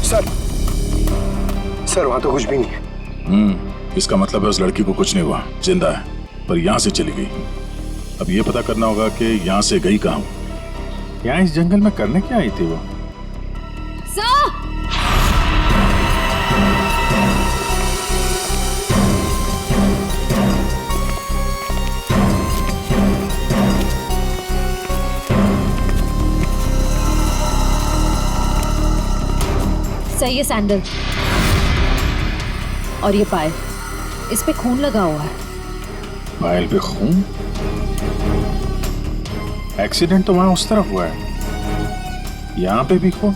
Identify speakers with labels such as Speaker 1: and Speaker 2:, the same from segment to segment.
Speaker 1: Sir sir वहां तो कुछ भी नहीं है।
Speaker 2: इसका मतलब है उस लड़की को कुछ नहीं हुआ, जिंदा है, पर यहाँ से चली गई। अब ये पता करना होगा कि यहाँ से गई कहाँ। यहाँ इस जंगल में करने क्या आई थी वो?
Speaker 3: सही है सैंडल, और ये पायल, इस पे खून लगा हुआ है।
Speaker 2: पायल पे खून? एक्सीडेंट तो वहां उस तरफ हुआ है, यहाँ पे भी खून।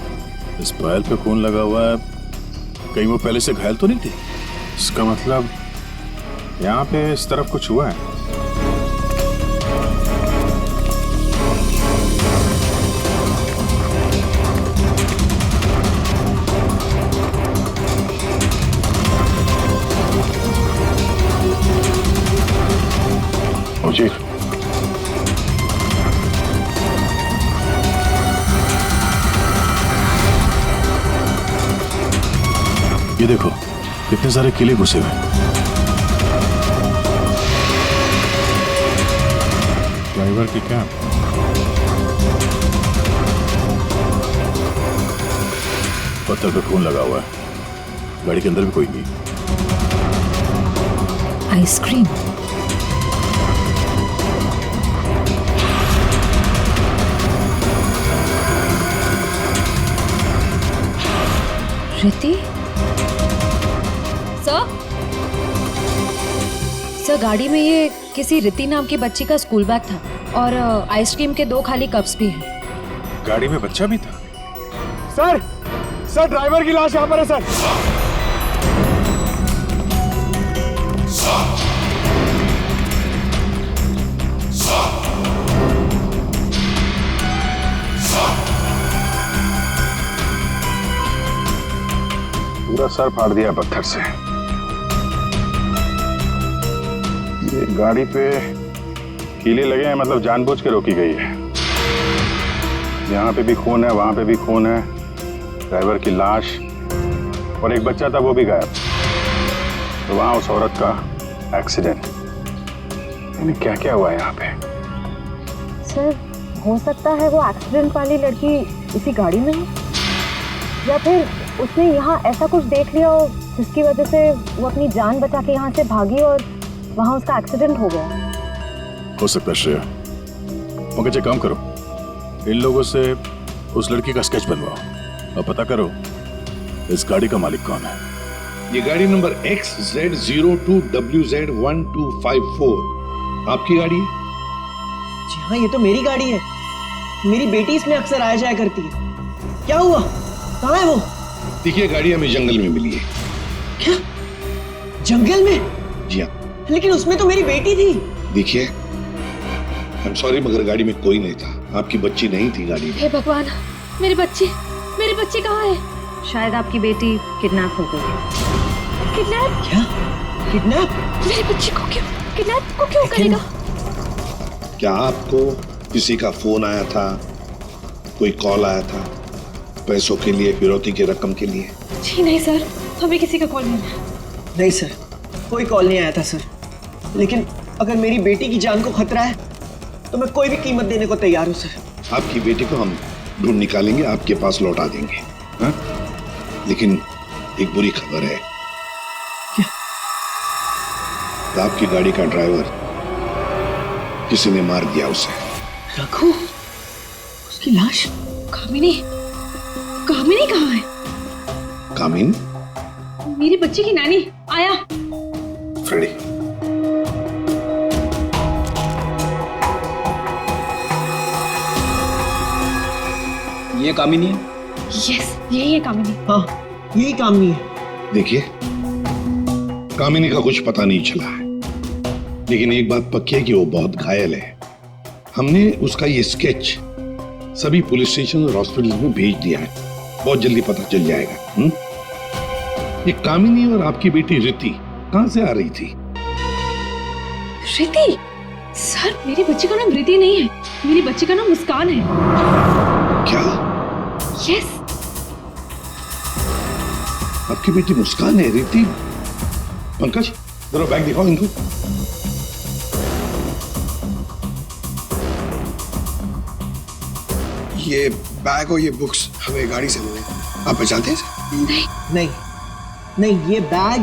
Speaker 2: इस पायल पे खून लगा हुआ है, कहीं वो पहले से घायल तो नहीं थी? इसका मतलब यहाँ पे इस तरफ कुछ हुआ है। ये देखो कितने सारे किले घुसे हुए। ड्राइवर की क्या? पत्थर पे खून लगा हुआ है, गाड़ी के अंदर भी कोई नहीं।
Speaker 3: आइसक्रीम, रिति? सर गाड़ी में ये किसी रिति नाम की बच्ची का स्कूल बैग था और आइसक्रीम के 2 खाली कप्स भी हैं।
Speaker 2: गाड़ी में बच्चा भी था?
Speaker 1: सर सर ड्राइवर की लाश यहाँ पर है सर।
Speaker 2: पूरा सर फाड़ दिया पत्थर से। ये गाड़ी पे कीले लगे हैं, मतलब जानबूझ के रोकी गई है। यहाँ पे भी खून है, वहां पे भी खून है, ड्राइवर की लाश, और एक बच्चा था वो भी गायब। तो वहां उस औरत का एक्सीडेंट। यानी क्या क्या हुआ है यहाँ पे?
Speaker 3: सर हो सकता है वो एक्सीडेंट वाली लड़की इसी गाड़ी में है, या फिर उसने यहाँ ऐसा कुछ देख लिया हो जिसकी वजह से वो अपनी जान बचा के यहाँ से भागी और वहाँ उसका एक्सीडेंट हो गया।
Speaker 2: हो सकता है श्रेया। मगर एक काम करो, इन लोगों से उस लड़की का स्केच बनवाओ और पता करो इस गाड़ी का मालिक कौन है।
Speaker 4: ये गाड़ी नंबर XZ02WZ1254 आपकी गाड़ी है?
Speaker 5: जी हाँ, ये तो मेरी गाड़ी है। मेरी बेटी इसमें अक्सर आया जाया करती है। क्या हुआ? कहाँ है वो?
Speaker 4: देखिए, गाड़ी हमें जंगल में मिली है।
Speaker 5: क्या? जंगल में?
Speaker 4: जी हाँ।
Speaker 5: लेकिन उसमें तो मेरी बेटी थी।
Speaker 4: देखिए, आई एम सॉरी मगर गाड़ी में कोई नहीं था। आपकी बच्ची नहीं थी गाड़ी में।
Speaker 3: हे भगवान, मेरी बच्ची कहाँ है? शायद आपकी बेटी किडनैप हो गई। किडनैप?
Speaker 5: क्या? किडनैप?
Speaker 3: मेरी बच्ची को क्यों करेगा?
Speaker 4: क्या आपको किसी का फोन आया था, कोई कॉल आया था पैसों के लिए, फिरौती की रकम के लिए?
Speaker 3: जी नहीं सर, हमें किसी का कॉल नहीं आया।
Speaker 5: नहीं सर, कोई कॉल नहीं आया था सर। लेकिन अगर मेरी बेटी की जान को खतरा है तो मैं कोई भी कीमत देने को तैयार हूँ सर।
Speaker 4: आपकी बेटी को हम ढूंढ निकालेंगे, आपके पास लौटा देंगे। हा? लेकिन एक बुरी खबर है।
Speaker 5: क्या?
Speaker 4: आपकी गाड़ी का ड्राइवर किसी ने मार दिया उसे।
Speaker 5: रघु? उसकी लाश?
Speaker 3: कामिनी कहाँ है?
Speaker 4: कामिन?
Speaker 3: मेरी बच्ची की नानी आया।
Speaker 4: फ्रेडी,
Speaker 6: ये कामिनी है?
Speaker 3: यस, यही है कामिनी।
Speaker 5: हाँ, यही कामिनी है।
Speaker 4: देखिए, कामिनी का कुछ पता नहीं चला है, लेकिन एक बात पक्की है कि वो बहुत घायल है। हमने उसका ये स्केच सभी पुलिस स्टेशन और हॉस्पिटल में भेज दिया है। बहुत जल्दी पता चल जाएगा। ये कामिनी और आपकी बेटी रिति कहां से आ रही थी?
Speaker 3: रिति? सर, मेरी बच्ची का नाम रिति नहीं है, मेरी बच्ची का नाम मुस्कान है।
Speaker 4: क्या?
Speaker 3: यस।
Speaker 4: आपकी बेटी मुस्कान है, रीति। पंकज जरा बैग दिखाओ इनको।
Speaker 1: ये बैग और ये बुक्स हमें गाड़ी से मिले। आप पहचानते हैं इसे?
Speaker 5: नहीं नहीं, ये बैग,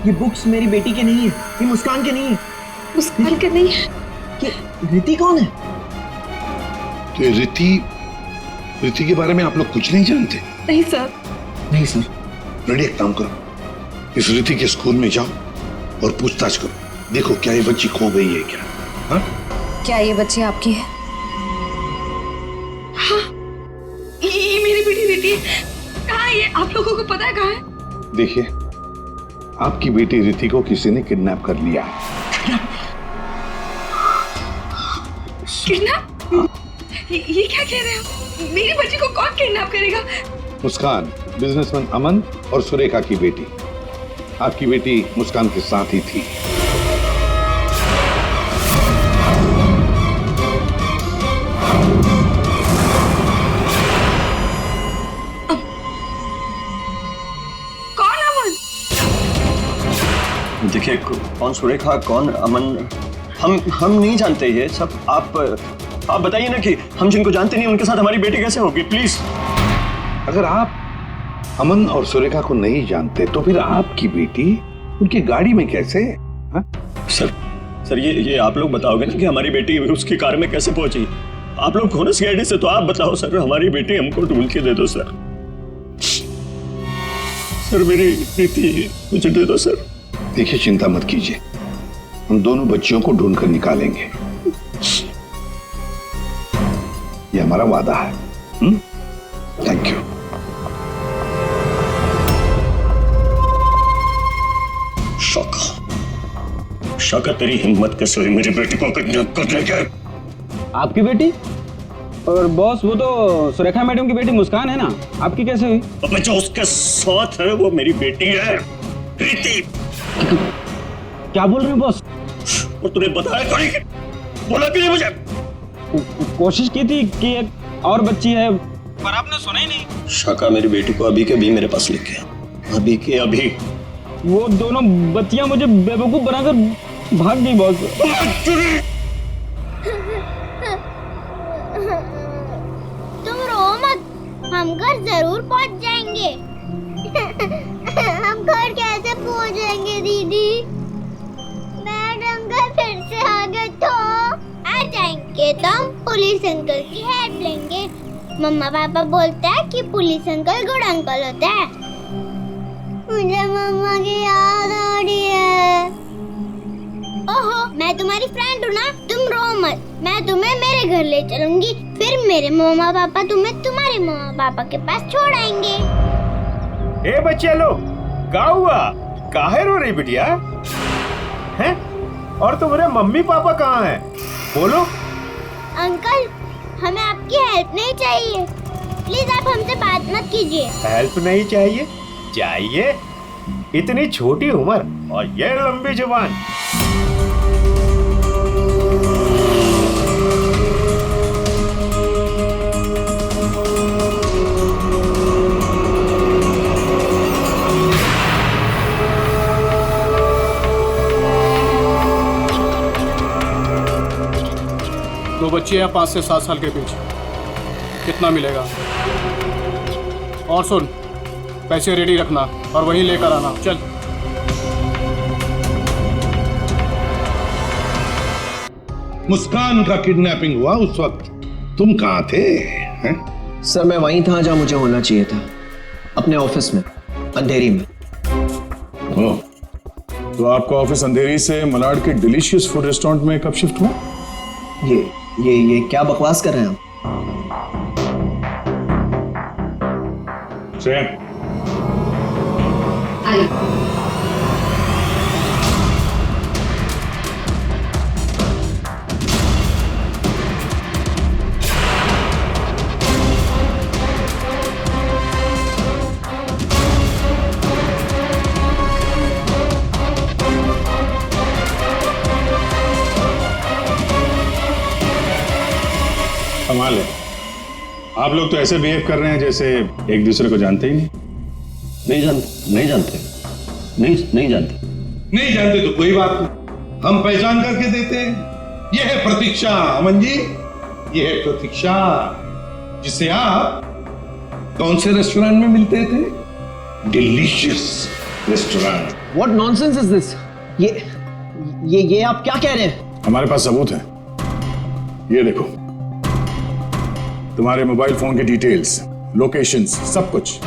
Speaker 5: ये बुक्स मेरी बेटी के नहीं है, ये मुस्कान के नहीं है।
Speaker 3: मुस्कान के नहीं है।
Speaker 5: ये रीति कौन है?
Speaker 4: तो रीति के बारे में आप लोग कुछ नहीं जानते?
Speaker 3: नहीं सर।
Speaker 5: नहीं सर।
Speaker 4: रेडी, एक काम करो, इस रीति के स्कूल में जाओ और पूछताछ करो, देखो क्या ये बच्ची खो गई है क्या। हाँ?
Speaker 3: क्या ये बच्ची आपकी है?
Speaker 7: ये मेरी बेटी रीति है। कहाँ है ये? आप लोगों को पता है कहाँ है?
Speaker 4: देखिए, आपकी बेटी रीति को किसी ने किडनैप कर लिया है।
Speaker 7: किडनैप? ये क्या कह रहे हो? मेरी बच्ची को कौन किडनैप करेगा?
Speaker 4: मुस्कान, बिजनेसमैन अमन और सुरेखा की बेटी। आपकी बेटी मुस्कान के साथ ही थी।
Speaker 7: कौन अमन?
Speaker 8: देखिए, कौन सुरेखा, कौन अमन, हम नहीं जानते ये सब। आप बताइए ना कि हम जिनको जानते नहीं उनके साथ हमारी बेटी कैसे होगी, प्लीज।
Speaker 4: अगर आप अमन और सुरेखा को नहीं जानते तो फिर आपकी बेटी उनकी गाड़ी में कैसे? हा?
Speaker 8: सर ये आप लोग बताओगे ना कि हमारी बेटी उसकी कार में कैसे पहुंची? आप लोग कौन सीआईडी से, तो आप बताओ सर, हमारी बेटी हमको ढूंढ के दे दो सर। सर मेरी बेटी मुझे दे दो सर।
Speaker 4: देखिए, चिंता मत कीजिए, हम दोनों बच्चियों को ढूंढ कर निकालेंगे, ये हमारा वादा है। Thank you.
Speaker 8: शाका तेरी हिम्मत कैसे हुई मेरी बेटी को किडनैप करने के?
Speaker 6: आपकी बेटी? और बॉस, वो तो सुरेखा मैडम की बेटी मुस्कान है ना, आपकी कैसे हुई?
Speaker 8: अब जो उसके साथ है वो मेरी बेटी है, रीति।
Speaker 6: क्या बोल रहे हैं बॉस?
Speaker 8: और तूने बताया थोड़ी, बोला क्यों नहीं मुझे?
Speaker 6: कोशिश की थी कि एक और बच्ची है, पर आपने सुना ही नहीं।
Speaker 8: शाका मेरी बेटी को अभी के अभी मेरे पास लेके आ, अभी के अभी।
Speaker 6: वो दोनों बच्चियां मुझे बेवकूफ बनाकर भाग गई बॉस।
Speaker 9: तुम रो मत, हम घर जरूर पहुंच जाएंगे। हम घर कैसे पहुंचेंगे दीदी? मैडम का फिर से आ गए तो आ जाएंगे तो हम पुलिस अंकल की हेल्प लेंगे। मम्मा पापा बोलते हैं कि पुलिस अंकल गुड अंकल होता है। मुझे मम्मा की याद आ रही है। ओहो, मैं तुम्हारी फ्रेंड हूँ ना, तुम रो मत, मैं तुम्हें मेरे घर ले चलूंगी, फिर मेरे मम्मा पापा तुम्हें तुम्हारे मम्मा पापा के पास छोड़ आएंगे।
Speaker 2: ए बच्चे लोग, क्या हुआ? काहे रो रही बिटिया? हैं? और तुम्हारे मम्मी पापा कहाँ हैं? बोलो।
Speaker 9: अंकल, हमें आपकी हेल्प नहीं चाहिए, प्लीज आप हमसे बात मत कीजिए।
Speaker 2: हेल्प नहीं चाहिए? चाहिए? इतनी छोटी उम्र और ये लंबी जुबान।
Speaker 10: दो बच्चे हैं 5 से 7 साल के बीच, कितना मिलेगा? और सुन, पैसे रेडी रखना और वहीं लेकर आना। चल।
Speaker 4: मुस्कान का किडनैपिंग हुआ उस वक्त तुम कहाँ थे? हैं?
Speaker 5: सर मैं वहीं था जहां मुझे होना चाहिए था, अपने ऑफिस में, अंधेरी में।
Speaker 2: ओह, तो आपका ऑफिस अंधेरी से मलाड के डिलीशियस फूड रेस्टोरेंट में कब शिफ्ट हुआ?
Speaker 5: ये क्या बकवास कर रहे हैं आप?
Speaker 2: कमाल है, आप लोग तो ऐसे बिहेव कर रहे हैं जैसे एक दूसरे को जानते ही नहीं।
Speaker 8: नहीं जानते। नहीं जानते।
Speaker 4: नहीं जानते तो कोई बात नहीं, हम पहचान करके देते हैं। यह है प्रतीक्षा अमन जी, यह है प्रतीक्षा जिसे आप कौन से रेस्टोरेंट में मिलते थे? Delicious restaurant.
Speaker 5: What nonsense is this? ये आप क्या कह रहे हैं?
Speaker 2: हमारे पास सबूत है, ये देखो, तुम्हारे मोबाइल फोन के डिटेल्स, लोकेशंस, सब कुछ।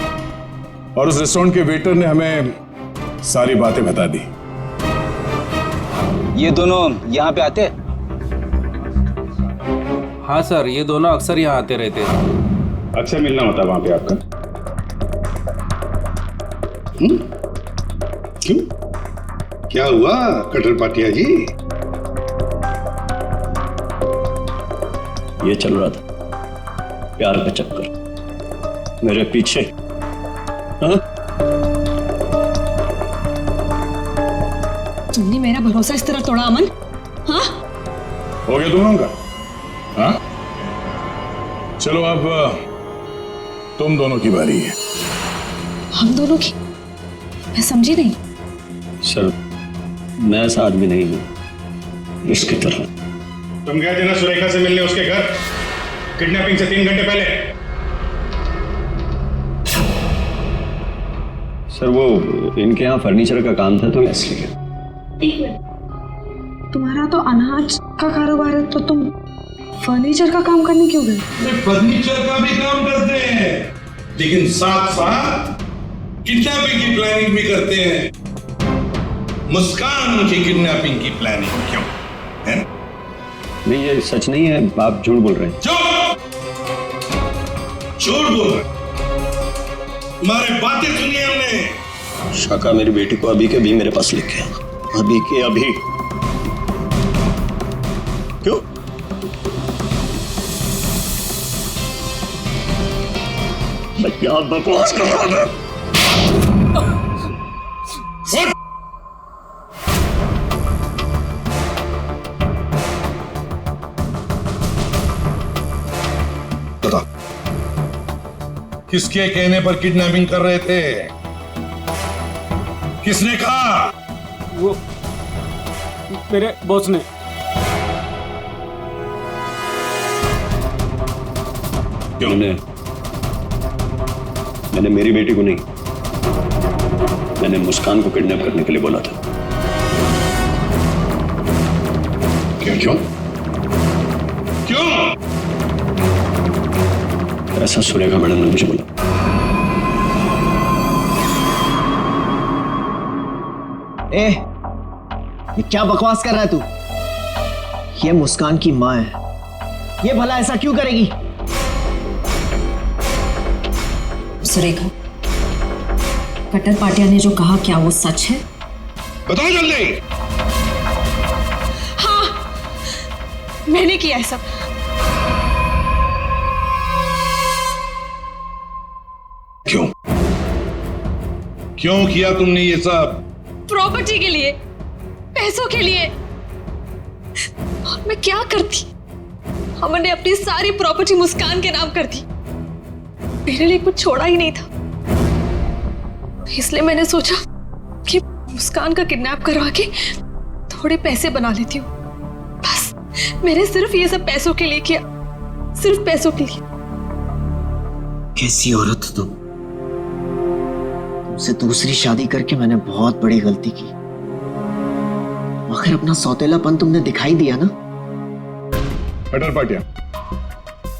Speaker 2: और उस रेस्टोरेंट के वेटर ने हमें सारी बातें बता दी।
Speaker 6: ये दोनों यहाँ पे आते?
Speaker 10: हाँ सर, ये दोनों अक्सर यहाँ आते रहते हैं।
Speaker 2: अक्सर मिलना होता है वहां पे आपका?
Speaker 4: क्यों, क्या हुआ कटर पाटिया जी?
Speaker 8: ये चल रहा था प्यार का चक्कर मेरे पीछे। हाँ?
Speaker 7: तुमने मेरा भरोसा इस तरह तोड़ा अमन? हाँ?
Speaker 2: हो गया दोनों का? हाँ, चलो अब तुम दोनों की बारी है।
Speaker 7: हम दोनों की? मैं समझी नहीं।
Speaker 8: सर, मैं ऐसा आदमी नहीं हूं इसकी तरह।
Speaker 2: तुम गए थे ना सुरेखा से मिलने उसके घर, किडनैपिंग से 3 घंटे पहले।
Speaker 8: सर, वो इनके यहाँ फर्नीचर का काम था तो इसलिए।
Speaker 7: एक मिनट, तुम्हारा तो अनाज का कारोबार है, तो तुम फर्नीचर का काम करने क्यों गए?
Speaker 4: फर्नीचर का भी काम करते हैं, लेकिन साथ साथ किडनैपिंग की प्लानिंग भी करते हैं। मुस्कान की किडनैपिंग की प्लानिंग क्यों है?
Speaker 8: नहीं, ये सच नहीं है, आप झूठ बोल रहे हैं।
Speaker 4: झूठ बोल रहे, तुम्हारे बातें सुनी हमने।
Speaker 8: शाका मेरी बेटी को अभी के अभी मेरे पास लेके आया। अभी के अभी। क्यों? मैं क्या बकवास कर रहा था?
Speaker 4: बता, किसके कहने पर किडनैपिंग कर रहे थे? किसने कहा?
Speaker 10: वो मेरे बॉस ने।
Speaker 8: क्यों? मैंने मेरी बेटी को नहीं, मैंने मुस्कान को किडनैप करने के लिए बोला था।
Speaker 4: क्यों?
Speaker 8: ऐसा सुरेखा मैडम ने मुझे बोला।
Speaker 5: ये क्या बकवास कर रहा है तू? ये मुस्कान की माँ है, ये भला ऐसा क्यों करेगी?
Speaker 3: सुरेखा, कटर पाटिया ने जो कहा, क्या वो सच है?
Speaker 4: बताओ जल्दी।
Speaker 7: हाँ, मैंने किया है सब।
Speaker 4: क्यों किया तुमने ये सब?
Speaker 7: प्रॉपर्टी के लिए, पैसों के लिए। और मैं क्या करती? हमने अपनी सारी प्रॉपर्टी मुस्कान के नाम कर दी। मेरे लिए कुछ छोड़ा ही नहीं था, इसलिए मैंने सोचा कि मुस्कान का किडनैप करवा के थोड़े पैसे बना लेती हूँ। बस मैंने सिर्फ ये सब पैसों के लिए किया, सिर्फ पैसों के लिए।
Speaker 5: कैसी औरत हो तुम? तुमसे दूसरी शादी करके मैंने बहुत बड़ी गलती की, मगर अपना सौतेलापन तुमने दिखाई दिया ना।
Speaker 2: कटर पाटिया,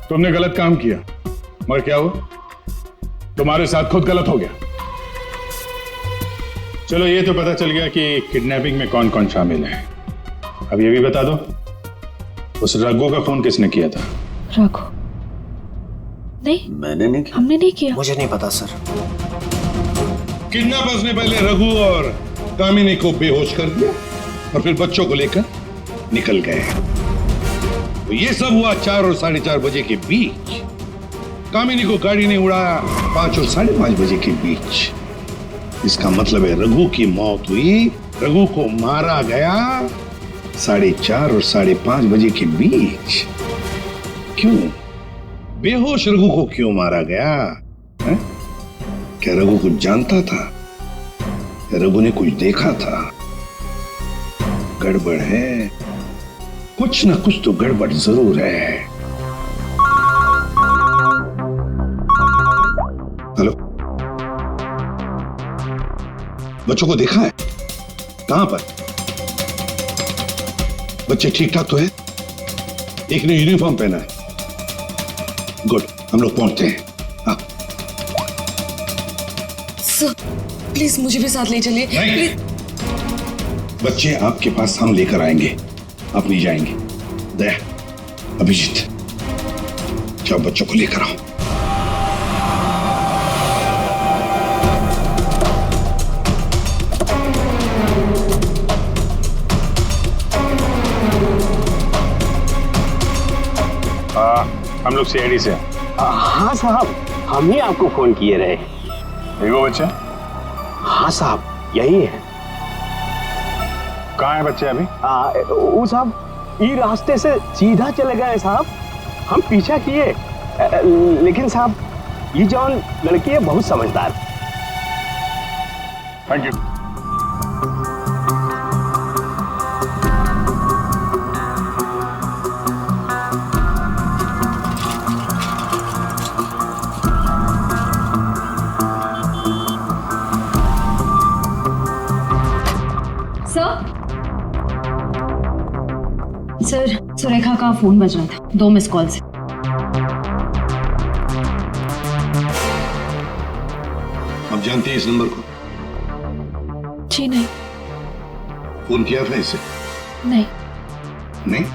Speaker 2: तुमने गलत काम किया, मगर क्या हुआ? तुम्हारे साथ खुद गलत हो गया। चलो, ये तो पता चल गया कि किडनैपिंग में कौन कौन शामिल है। अब ये भी बता दो, उस रघु का फोन किसने किया था?
Speaker 3: रघु? नहीं,
Speaker 8: मैंने नहीं किया।
Speaker 3: हमने नहीं किया।
Speaker 5: मुझे नहीं पता सर।
Speaker 4: किडनैपर्स ने पहले रघु और कामिनी को बेहोश कर दिया और फिर बच्चों को लेकर निकल गए। तो ये सब हुआ 4 और 4:30 बजे के बीच। कामिनी को गाड़ी ने उड़ाया 5 और 5:30 बजे के बीच। इसका मतलब है रघु की मौत हुई, रघु को मारा गया 4:30 और 5:30 बजे के बीच। क्यों? बेहोश रघु को क्यों मारा गया है? क्या रघु कुछ जानता था? क्या रघु ने कुछ देखा था? गड़बड़ है, कुछ ना कुछ तो गड़बड़ जरूर है। हेलो, बच्चों को देखा है? कहां पर? बच्चे ठीक ठाक तो है? एक ने यूनिफॉर्म पहना है। गुड, हम लोग पहुंचते हैं। हाँ।
Speaker 7: सर प्लीज मुझे भी साथ ले चलिए। प्लीज।
Speaker 4: बच्चे आपके पास हम लेकर आएंगे, आप नहीं जाएंगे। दया, अभिजीत, जाओ बच्चों को लेकर आओ।
Speaker 2: हम लोग सीआईडी से हैं।
Speaker 11: हाँ साहब, हम ही आपको फोन किए रहे।
Speaker 2: यही वो बच्चे?
Speaker 11: हाँ साहब, यही है।
Speaker 2: कहाँ है बच्चे अभी?
Speaker 11: वो साहब ये रास्ते से सीधा चले गए साहब। हम पीछा किए, लेकिन साहब ये जौन लड़की है बहुत समझदार।
Speaker 2: Thank you.
Speaker 3: सर, सुरेखा का फोन बज रहा था, 2 मिस कॉल से।
Speaker 4: आप जानते हैं इस नंबर को?
Speaker 7: जी नहीं।
Speaker 4: फोन किया था इसे?
Speaker 7: नहीं।
Speaker 4: नहीं?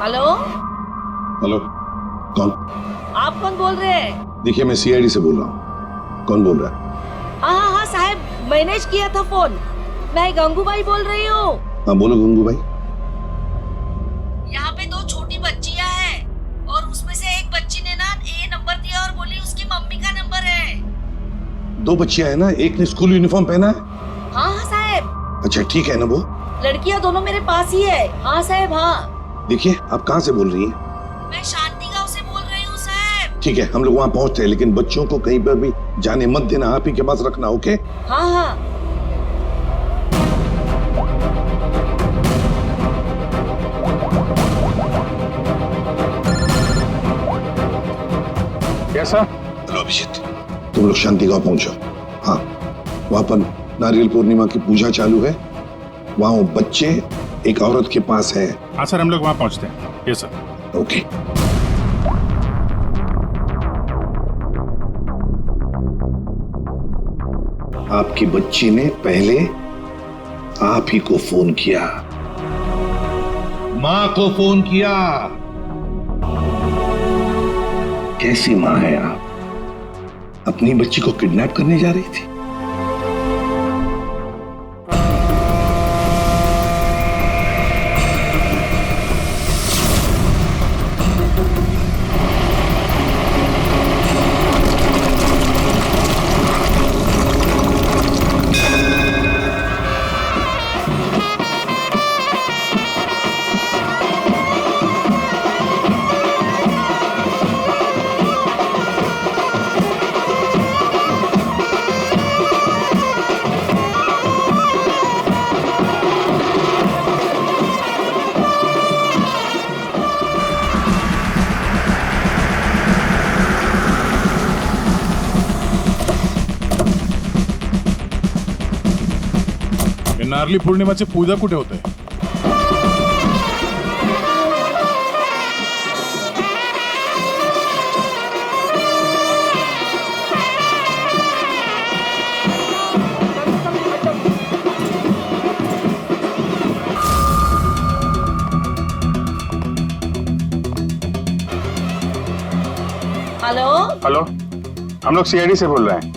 Speaker 12: हेलो
Speaker 4: हेलो, कौन?
Speaker 12: आप कौन बोल रहे हैं?
Speaker 4: देखिए, मैं सीआईडी से बोल रहा हूँ। कौन बोल रहा है?
Speaker 12: हाँ साहब, मैंने किया था फोन। मैं गंगूबाई बोल रही हूँ।
Speaker 4: हाँ बोलो गंगूबाई।
Speaker 12: यहाँ पे 2 छोटी बच्चियाँ हैं और उसमें से एक बच्ची ने ना ये नंबर दिया और बोली उसकी मम्मी का नंबर है।
Speaker 4: 2 बच्चियां हैं ना, एक ने स्कूल यूनिफॉर्म पहना है।
Speaker 12: हाँ साहब।
Speaker 4: अच्छा ठीक है ना वो?
Speaker 12: लड़कियाँ दोनों मेरे पास ही है। हाँ साहब। हाँ
Speaker 4: देखिए, आप कहाँ से बोल रही हैं?
Speaker 12: मैं शांति गांव से बोल रही हूँ साहब।
Speaker 4: ठीक है, हम लोग वहाँ पहुँचते हैं, लेकिन बच्चों को कहीं पर भी जाने मत देना, आप ही के पास रखना। ओके?
Speaker 12: हाँ।
Speaker 2: कैसा?
Speaker 4: हेलो अभिजीत, तुम लोग शांति गांव पहुंचो। हाँ, वहाँ पर नारियल पूर्णिमा की पूजा चालू है। वहाँ वो बच्चे एक औरत के पास है।
Speaker 2: हाँ सर, हम लोग वहाँ पहुँचते हैं। Yes sir.
Speaker 4: ओके। आपकी बच्ची ने पहले आप ही को फोन किया, मां को फोन किया। कैसी मां है आप? अपनी बच्ची को किडनैप करने जा रही थी?
Speaker 2: नारली पौर्णिमाची पूजा कुठे होते?
Speaker 12: हेलो।
Speaker 2: हेलो, हम लोग सीआईडी से बोल रहे हैं।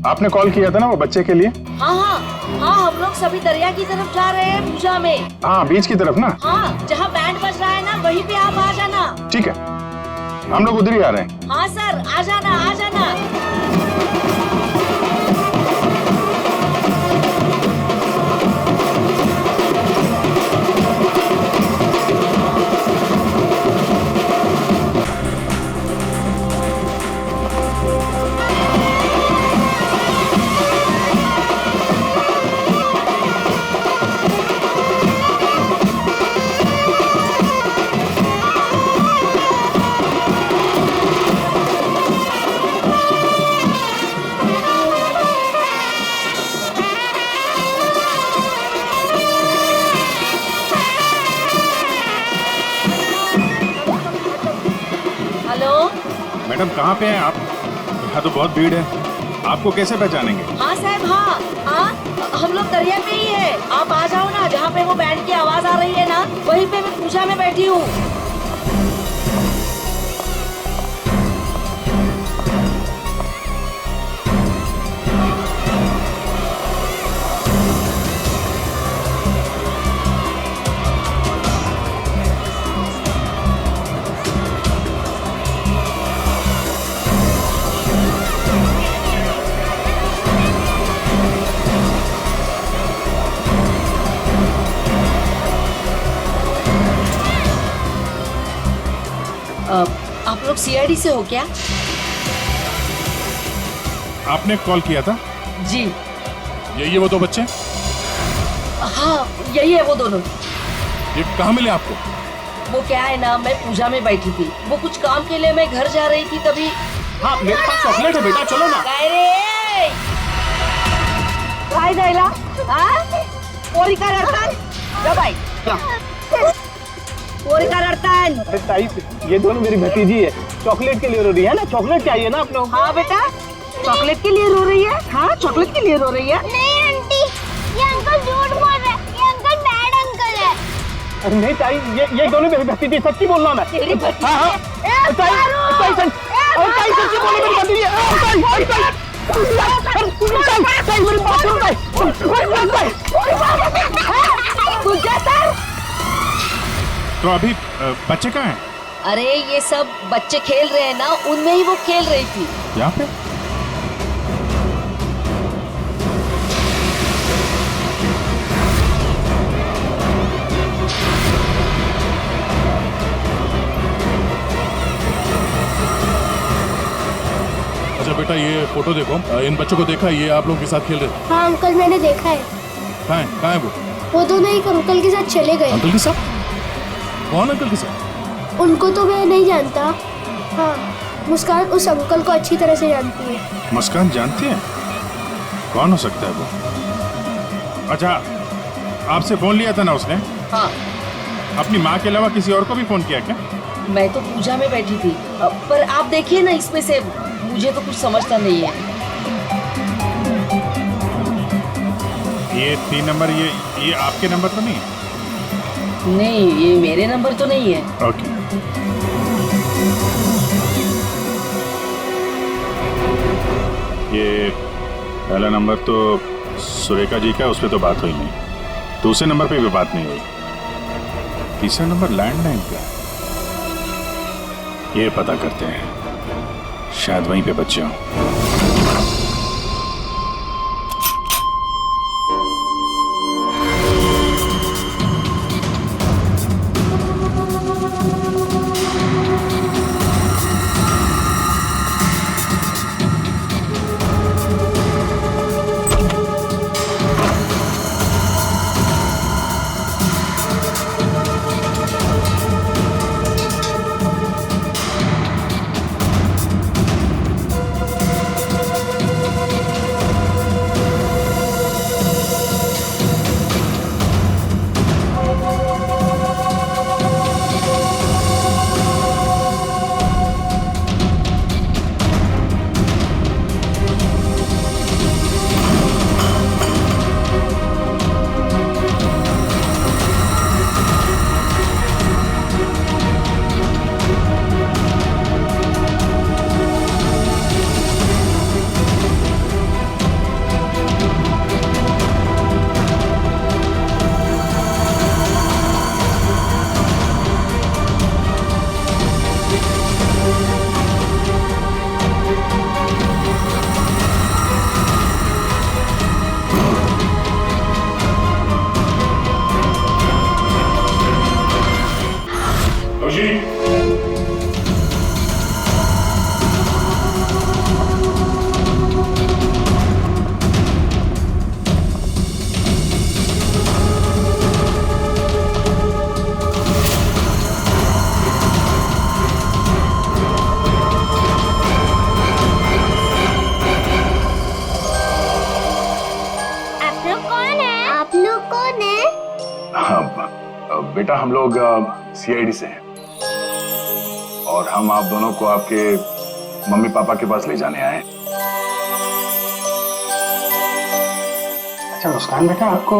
Speaker 2: आपने कॉल किया था ना वो बच्चे के लिए?
Speaker 12: हाँ, हम लोग सभी दरिया की तरफ जा रहे हैं पूजा में।
Speaker 2: हाँ, बीच की तरफ ना?
Speaker 12: हाँ, जहाँ बैंड बज रहा है ना वहीं पे आप आ जाना।
Speaker 2: ठीक है, हम लोग उधर ही आ रहे हैं।
Speaker 12: हाँ सर, आ जाना।
Speaker 2: मैडम कहाँ पे हैं आप? यहाँ तो बहुत भीड़ है, आपको कैसे पहचानेंगे?
Speaker 12: हाँ साहब, हाँ हाँ, हम लोग दरिया पे ही है। आप आ जाओ ना, जहाँ पे वो बैंड की आवाज आ रही है ना, वहीं पे मैं पूजा में बैठी हूँ। आप लोग सीआईडी से हो क्या?
Speaker 2: आपने कॉल किया था?
Speaker 12: जी।
Speaker 2: यही है वो दो बच्चे?
Speaker 12: हाँ यही है वो दोनों।
Speaker 2: ये कहाँ मिले आपको?
Speaker 12: वो क्या है ना, मैं पूजा में बैठी थी, वो कुछ काम के लिए मैं घर जा रही थी तभी।
Speaker 10: हाँ मेरे पास चॉकलेट है बेटा, चलो ना।
Speaker 12: काय जायला? हाँ? पोरी का रडतान? जा बाई। पोरी का रडतान?
Speaker 11: अरे ताई, ये दोनों मेरी भतीजी है, चॉकलेट के लिए रो रही है ना, चॉकलेट चाहिए ना आप लोग।
Speaker 12: हाँ बेटा, चॉकलेट के लिए रो रही है? हाँ चॉकलेट के लिए रो रही है?
Speaker 9: नहीं आंटी, ये अंकल झूठ बोल रहे हैं, ये अंकल बैड अंकल है।
Speaker 11: अरे नहीं ताई, ये दोनों मेरी भतीजी, सच्ची बोल रहा मैं।
Speaker 12: तेरी भतीजी?
Speaker 11: हाँ हाँ, ताई सच्ची बोलो, मेरी भतीजी है। ताई मेरी बात सुनो ताई।
Speaker 2: तो अभी बच्चे कहाँ हैं?
Speaker 12: अरे ये सब बच्चे खेल रहे हैं ना, उनमें ही वो खेल रही थी।
Speaker 2: यहाँ पे? अच्छा बेटा, ये फोटो देखो, इन बच्चों को देखा, ये आप लोगों के साथ खेल रहे थे?
Speaker 9: हाँ अंकल, मैंने देखा है।
Speaker 2: कहाँ है
Speaker 9: वो दोनों एक अंकल के साथ चले गए।
Speaker 2: अंकल के साथ? कौन अंकल के साथ?
Speaker 9: उनको तो मैं नहीं जानता। हाँ, मुस्कान उस अंकल को अच्छी तरह से जानती है।
Speaker 2: मुस्कान जानती है? कौन हो सकता है वो? अच्छा, आपसे फोन लिया था ना उसने?
Speaker 12: हाँ।
Speaker 2: अपनी माँ के अलावा किसी और को भी फोन किया क्या?
Speaker 12: मैं तो पूजा में बैठी थी, पर आप देखिए ना, इसमें से मुझे तो कुछ समझता नहीं है।
Speaker 2: ये 3 नंबर, ये आपके नंबर तो नहीं है?
Speaker 12: नहीं, ये मेरे नंबर तो नहीं है।
Speaker 2: ओके। ये पहला नंबर तो सुरेखा जी का, उस पर तो बात हुई नहीं। दूसरे नंबर पे भी बात नहीं हुई। तीसरा नंबर लैंडलाइन का, ये पता करते हैं, शायद वहीं पे बच्चे हों।
Speaker 13: बेटा हम लोग सीआईडी से हैं और हम आप दोनों को आपके
Speaker 2: मम्मी पापा के पास ले जाने आए।
Speaker 11: अच्छा मुस्कान बेटा, आपको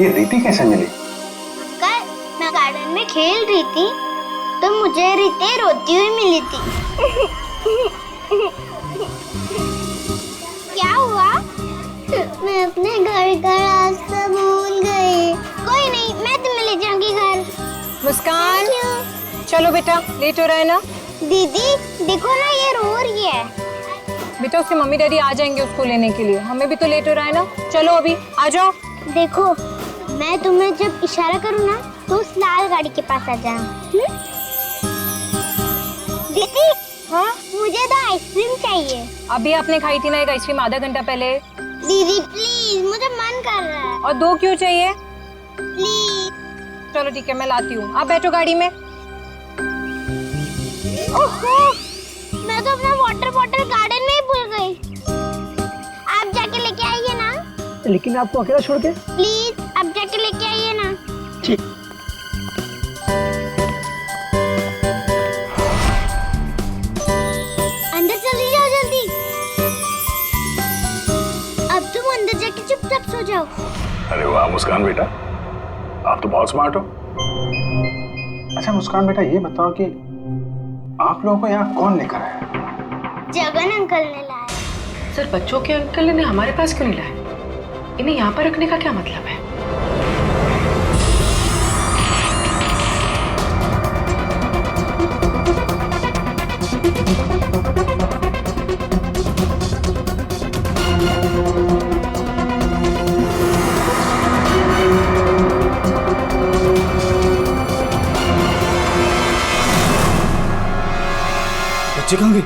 Speaker 11: ये रीति कैसे मिली?
Speaker 9: अंकल, मैं गार्डन में खेल रही थी तो मुझे रीति रोती हुई मिली थी। क्या हुआ? मैं अपने घर का रास्ता भूल गई। कोई नहीं, मैं तुम्हें ले जाऊंगी घर।
Speaker 3: मुस्कान, चलो बेटा, लेट हो रहा है ना।
Speaker 9: दीदी देखो ना, ये रो रही है।
Speaker 3: बेटा उसके मम्मी डैडी आ जाएंगे उसको लेने के लिए, हमें भी तो लेट हो रहा है ना। चलो अभी आ जाओ।
Speaker 9: देखो, मैं तुम्हें जब इशारा करूँ ना तो उस लाल गाड़ी के पास आ जाना। दीदी,
Speaker 3: हाँ
Speaker 9: मुझे तो आइसक्रीम चाहिए।
Speaker 3: अभी आपने खाई थी ना एक आइसक्रीम आधा घंटा पहले।
Speaker 9: दीदी प्लीज, मुझे मन कर रहा है।
Speaker 3: और 2 क्यों चाहिए?
Speaker 9: प्लीज।
Speaker 3: चलो ठीक है, मैं लाती हूँ, आप बैठो गाड़ी में।
Speaker 9: ओहो, मैं तो अपना वाटर बॉटल गार्डन में ही भूल गई। आप जाके लेके आइए ना।
Speaker 5: लेकिन आपको अकेला छोड़ के?
Speaker 9: प्लीज, आप जाके लेके आइए ना।
Speaker 5: ठीक।
Speaker 9: अंदर चली जाओ जल्दी। अब तुम अंदर जाके चुपचाप सो जाओ।
Speaker 2: अरे वाह मुस्कान बेटा, आप तो बहुत स्मार्ट हो।
Speaker 11: अच्छा मुस्कान बेटा, ये बताओ कि आप लोगों को यहाँ कौन लेकर आया?
Speaker 9: जगन अंकल ने लाया।
Speaker 13: सर, बच्चों के अंकल ने हमारे पास क्यों नहीं लाया? इन्हें यहाँ पर रखने का क्या मतलब है?
Speaker 10: बच्चे कहाँ गए?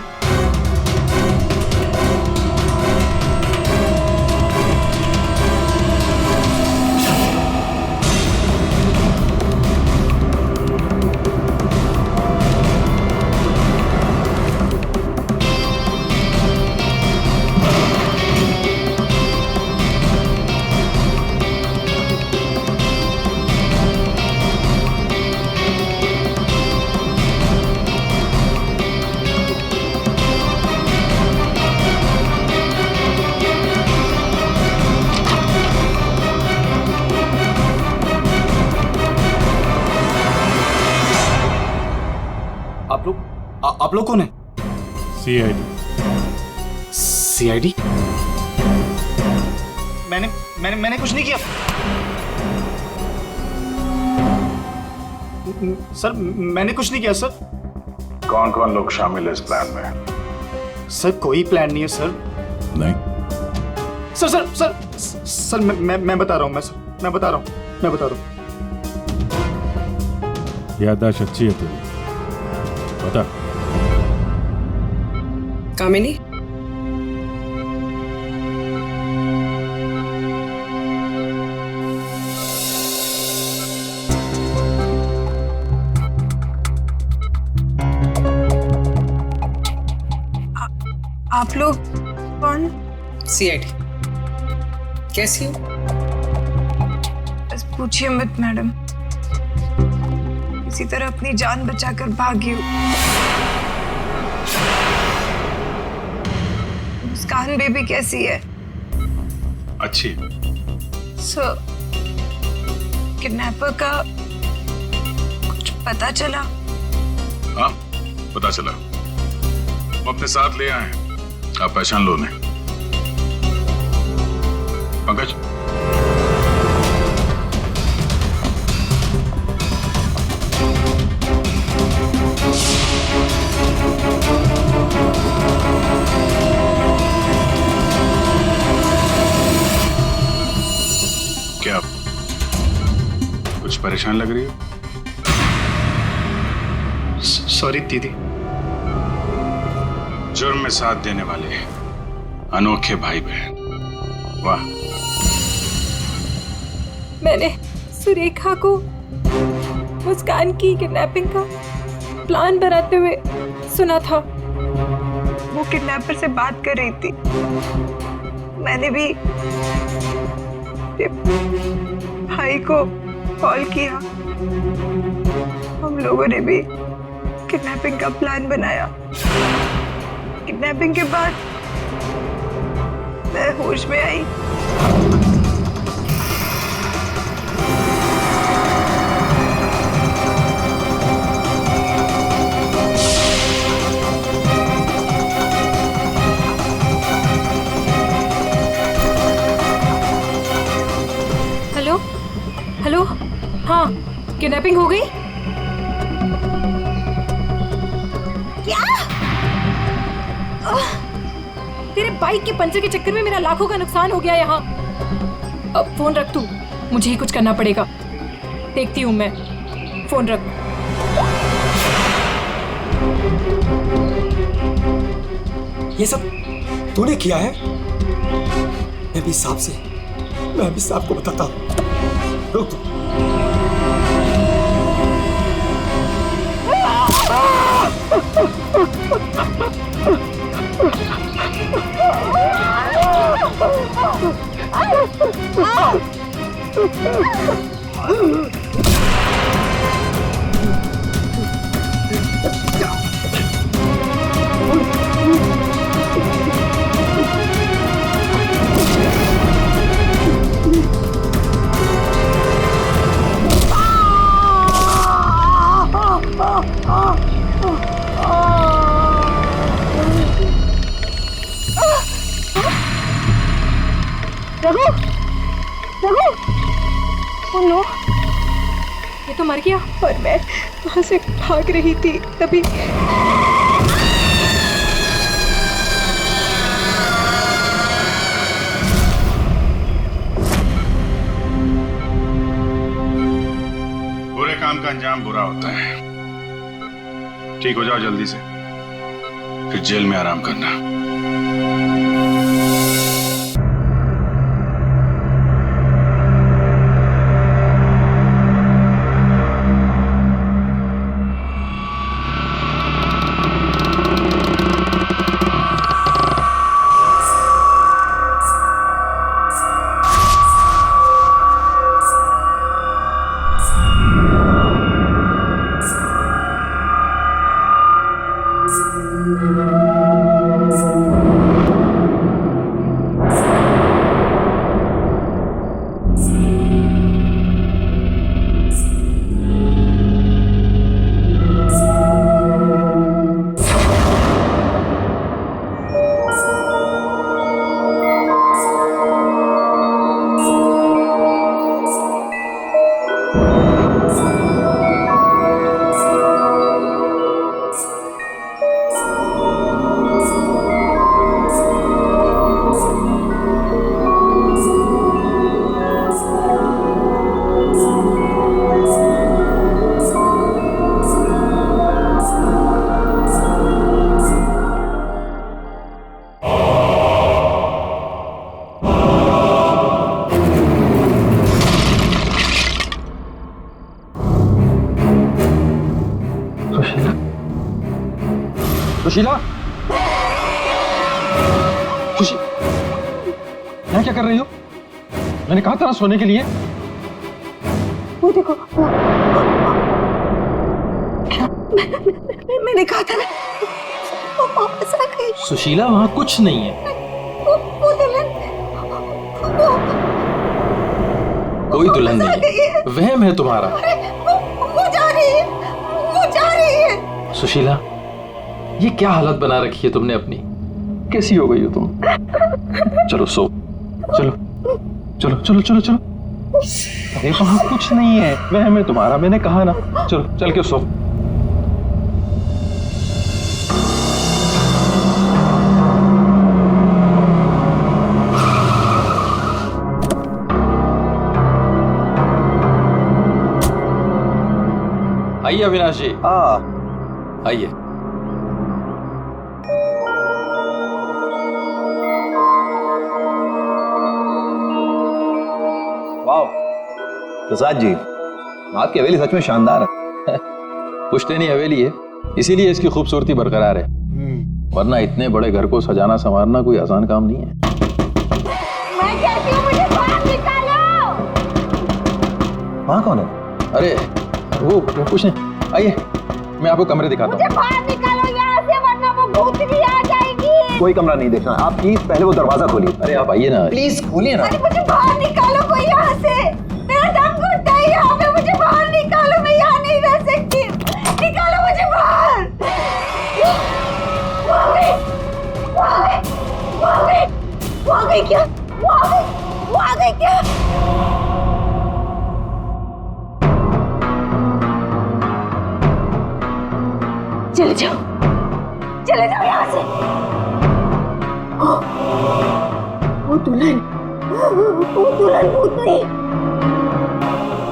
Speaker 10: आप लोग कौन है? सीआईडी? मैंने कुछ नहीं किया सर, मैंने कुछ नहीं किया सर।
Speaker 2: कौन कौन लोग शामिल है इस प्लान में?
Speaker 10: सर कोई प्लान नहीं है सर।
Speaker 2: नहीं
Speaker 10: सर सर सर सर मैं बता रहा हूँ, मैं बता रहा हूँ।
Speaker 2: याददाश्त अच्छी है तेरी, बता।
Speaker 13: कामिनी,
Speaker 3: आप लोग कौन?
Speaker 13: सीआईडी। कैसी हो?
Speaker 3: बस पूछिए मत मैडम, इसी तरह अपनी जान बचाकर भागी हूँ। मुस्कान बेबी कैसी है?
Speaker 2: अच्छी।
Speaker 3: सर, किडनैपर का कुछ पता चला?
Speaker 2: हाँ पता चला, वो अपने साथ ले आए हैं, आप पहचान लो उन्हें। पंकज, क्या कुछ परेशान लग रही हो?
Speaker 10: सॉरी दीदी।
Speaker 2: जुर्म में साथ देने वाले अनोखे भाई बहन, वाह।
Speaker 3: मैंने सुरेखा को मुस्कान की किडनैपिंग का प्लान बनाते हुए सुना था। वो किडनैपर से बात कर रही थी। मैंने भी भाई को कॉल किया। हम लोगों ने भी किडनैपिंग का प्लान बनाया। किडनैपिंग के बाद मैं होश में आई।
Speaker 7: हेलो हेलो, हाँ किडनैपिंग हो गई? क्या? तेरे बाइक के पंचर के चक्कर में मेरा लाखों का नुकसान हो गया यहाँ। अब फोन रख तू, मुझे ही कुछ करना पड़ेगा। देखती हूँ मैं, फोन रख।
Speaker 14: ये सब तूने किया है? मैं भी साहब को बताता हूँ। रुक तू।
Speaker 7: ओह नो, ये तो मर गया। और मैं वहां से भाग रही थी तभी
Speaker 2: बुरे काम का अंजाम बुरा होता है। ठीक हो जाओ जल्दी से, फिर जेल में आराम करना।
Speaker 6: सुशीला, यहाँ क्या कर रही हो? मैंने कहा था ना सोने के लिए।
Speaker 3: वो देखो, मैंने कहा था ना, वो वापस आ गई।
Speaker 15: सुशीला, वहां कुछ नहीं है।
Speaker 3: वो दुल्हन,
Speaker 15: कोई दुल्हन नहीं, वहम है तुम्हारा।
Speaker 3: वो जा रही है, वो जा रही है।
Speaker 15: सुशीला, ये क्या हालत बना रखी है तुमने अपनी? कैसी हो गई हो तुम? चलो सो, चलो चलो चलो चलो चलो।
Speaker 6: अरे वहां कुछ नहीं है, वहम है तुम्हारा, मैंने कहा ना। चलो चल के सो।
Speaker 15: आइए अविनाश जी, आइए।
Speaker 16: वाह प्रसाद जी, आपकी हवेली सच में शानदार है।
Speaker 15: पुश्तैनी हवेली है, इसीलिए इसकी खूबसूरती बरकरार है, वरना इतने बड़े घर को सजाना संवारना कोई आसान काम नहीं है।
Speaker 9: मैं कहती हूँ मुझे बाहर निकालो।
Speaker 15: वहाँ कौन है? अरे वो कुछ नहीं, आइए मैं आपको कमरे दिखाता हूँ।
Speaker 9: मुझे बाहर निकालो यहाँ से, वरना वो भूतनी आ जाएगी।
Speaker 16: कोई कमरा नहीं देखना, आप प्लीज पहले वो दरवाजा खोलिए।
Speaker 15: अरे आप आइए ना,
Speaker 16: प्लीज खोलिए ना।
Speaker 9: अरे मुझे बाहर निकालो कोई यहाँ से, मेरा दम घुटता है यहाँ पे, मुझे बाहर निकालो, मैं यहाँ नहीं रह सकती, निकालो मुझे बाहर। वो आ गई, वो आ गई, वो आ गई, वो आ गई क्या? वो आ गई, वो आ गई क्या? चले जाओ, चले जाओ यहाँ से। वो दुल्हन भूतनी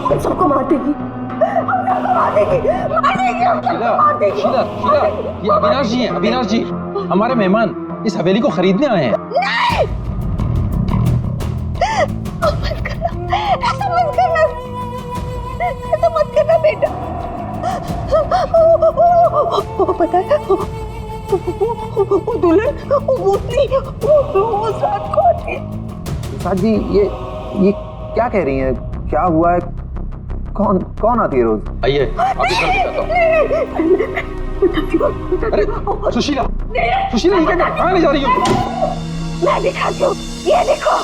Speaker 9: हम सबको मार देगी, हम सबको मार देगी, मार देगी, हम सबको मार देगी।
Speaker 15: शीला, शीला, ये अविनाश जी हैं, अविनाश जी, हमारे मेहमान इस हवेली को खरीदने आए हैं।
Speaker 9: नहीं, मत करना, ऐसा मत करना, ऐसा मत करना बेटा। वो पता है, वो दुल्हन, वो भूतनी, वो रात को आती है।
Speaker 16: प्रसाद जी, ये क्या कह रही हैं? क्या हुआ है? कौन आती है रोज?
Speaker 15: आइए, अभी कर दिखाता हूँ। अरे सुशीला, सुशीला ये क्या, कहाँ ले जा रही हो?
Speaker 9: मैं दिखाती हूँ, ये देखो।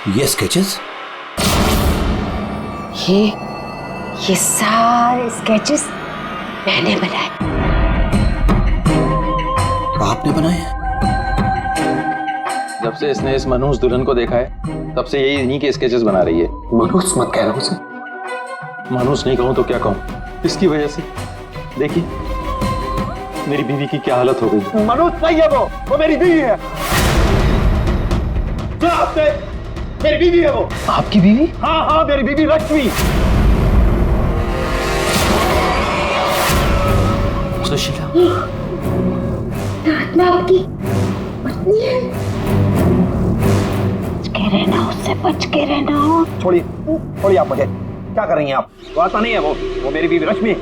Speaker 16: ये स्केचेस,
Speaker 3: ये सारे स्केचेस मैंने बनाए।
Speaker 16: आपने बनाए?
Speaker 15: जब से इसने इस मनहूस दुल्हन को देखा है, तब से यही इन्हीं के स्केचेस बना रही है।
Speaker 16: मनहूस मत कहना उसे।
Speaker 15: मनहूस नहीं कहूं तो क्या कहूं, इसकी वजह से देखिए मेरी बीवी की क्या हालत हो गई।
Speaker 11: मनहूस नहीं है वो मेरी बीवी है। क्या आपने, मेरी बीवी है वो।
Speaker 15: आपकी बीवी?
Speaker 11: हाँ, मेरी बीवी लक्ष्मी।
Speaker 15: सुशीला,
Speaker 9: आत्मा आपकी पत्नी है। बच के रहना, उससे बच के रहना।
Speaker 16: छोड़िए आप मुझे। क्या कर रही हैं आप?
Speaker 11: वो आत्मा नहीं है वो मेरी बीवी लक्ष्मी।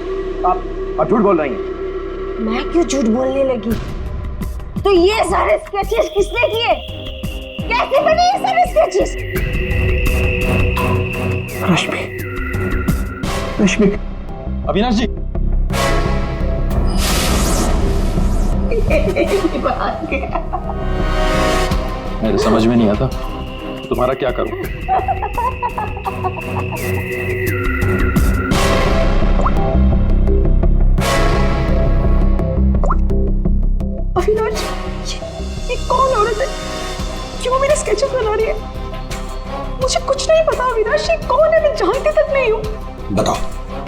Speaker 11: आप झूठ बोल रही हैं।
Speaker 3: मैं क्यों झूठ बोलने लगी?
Speaker 9: तो ये सारे स्केचेस किसने किए? कैसे बने ये सारे स्केचेस?
Speaker 11: रश्मि,
Speaker 15: अविनाश जी। मेरे समझ में नहीं आता तुम्हारा क्या करूं।
Speaker 5: अविनाश, ये कौन औरत है? क्यों मेरे स्केचेस बना रही है? मुझे कुछ नहीं पता अविनाश, ये कौन है? मैं जानती तक नहीं हूँ।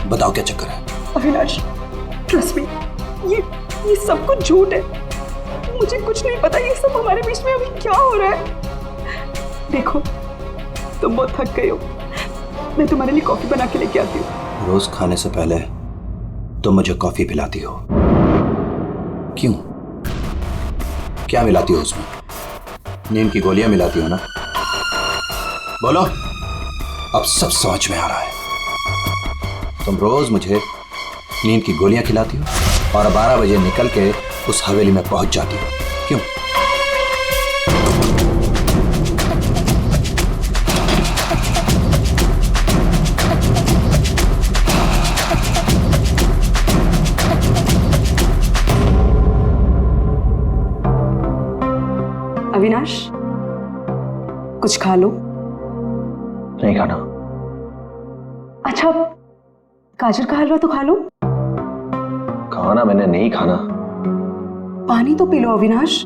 Speaker 16: बताओ क्या चक्कर है?
Speaker 5: अविनाश, ट्रस्ट मी, ये सब कुछ झूठ है। मुझे कुछ नहीं पता ये सब हमारे बीच में अभी क्या हो रहा है। देखो, तुम बहुत थक गए हो, मैं तुम्हारे लिए कॉफी बना के लेके आती हूँ।
Speaker 16: रोज खाने से पहले तुम मुझे कॉफी पिलाती हो, क्यों? क्या मिलाती हो उसमें? नींद की गोलियां मिलाती हो ना? बोलो, अब सब समझ में आ रहा है। तुम रोज मुझे नींद की गोलियां खिलाती हो और 12 बजे निकल के उस हवेली में पहुंच जाती हो, क्यों?
Speaker 5: अविनाश, कुछ खा लो।
Speaker 16: नहीं खाना।
Speaker 5: अच्छा, गाजर का हलवा तो खा लो।
Speaker 16: खाना मैंने नहीं खाना।
Speaker 5: पानी तो पी लो अविनाश।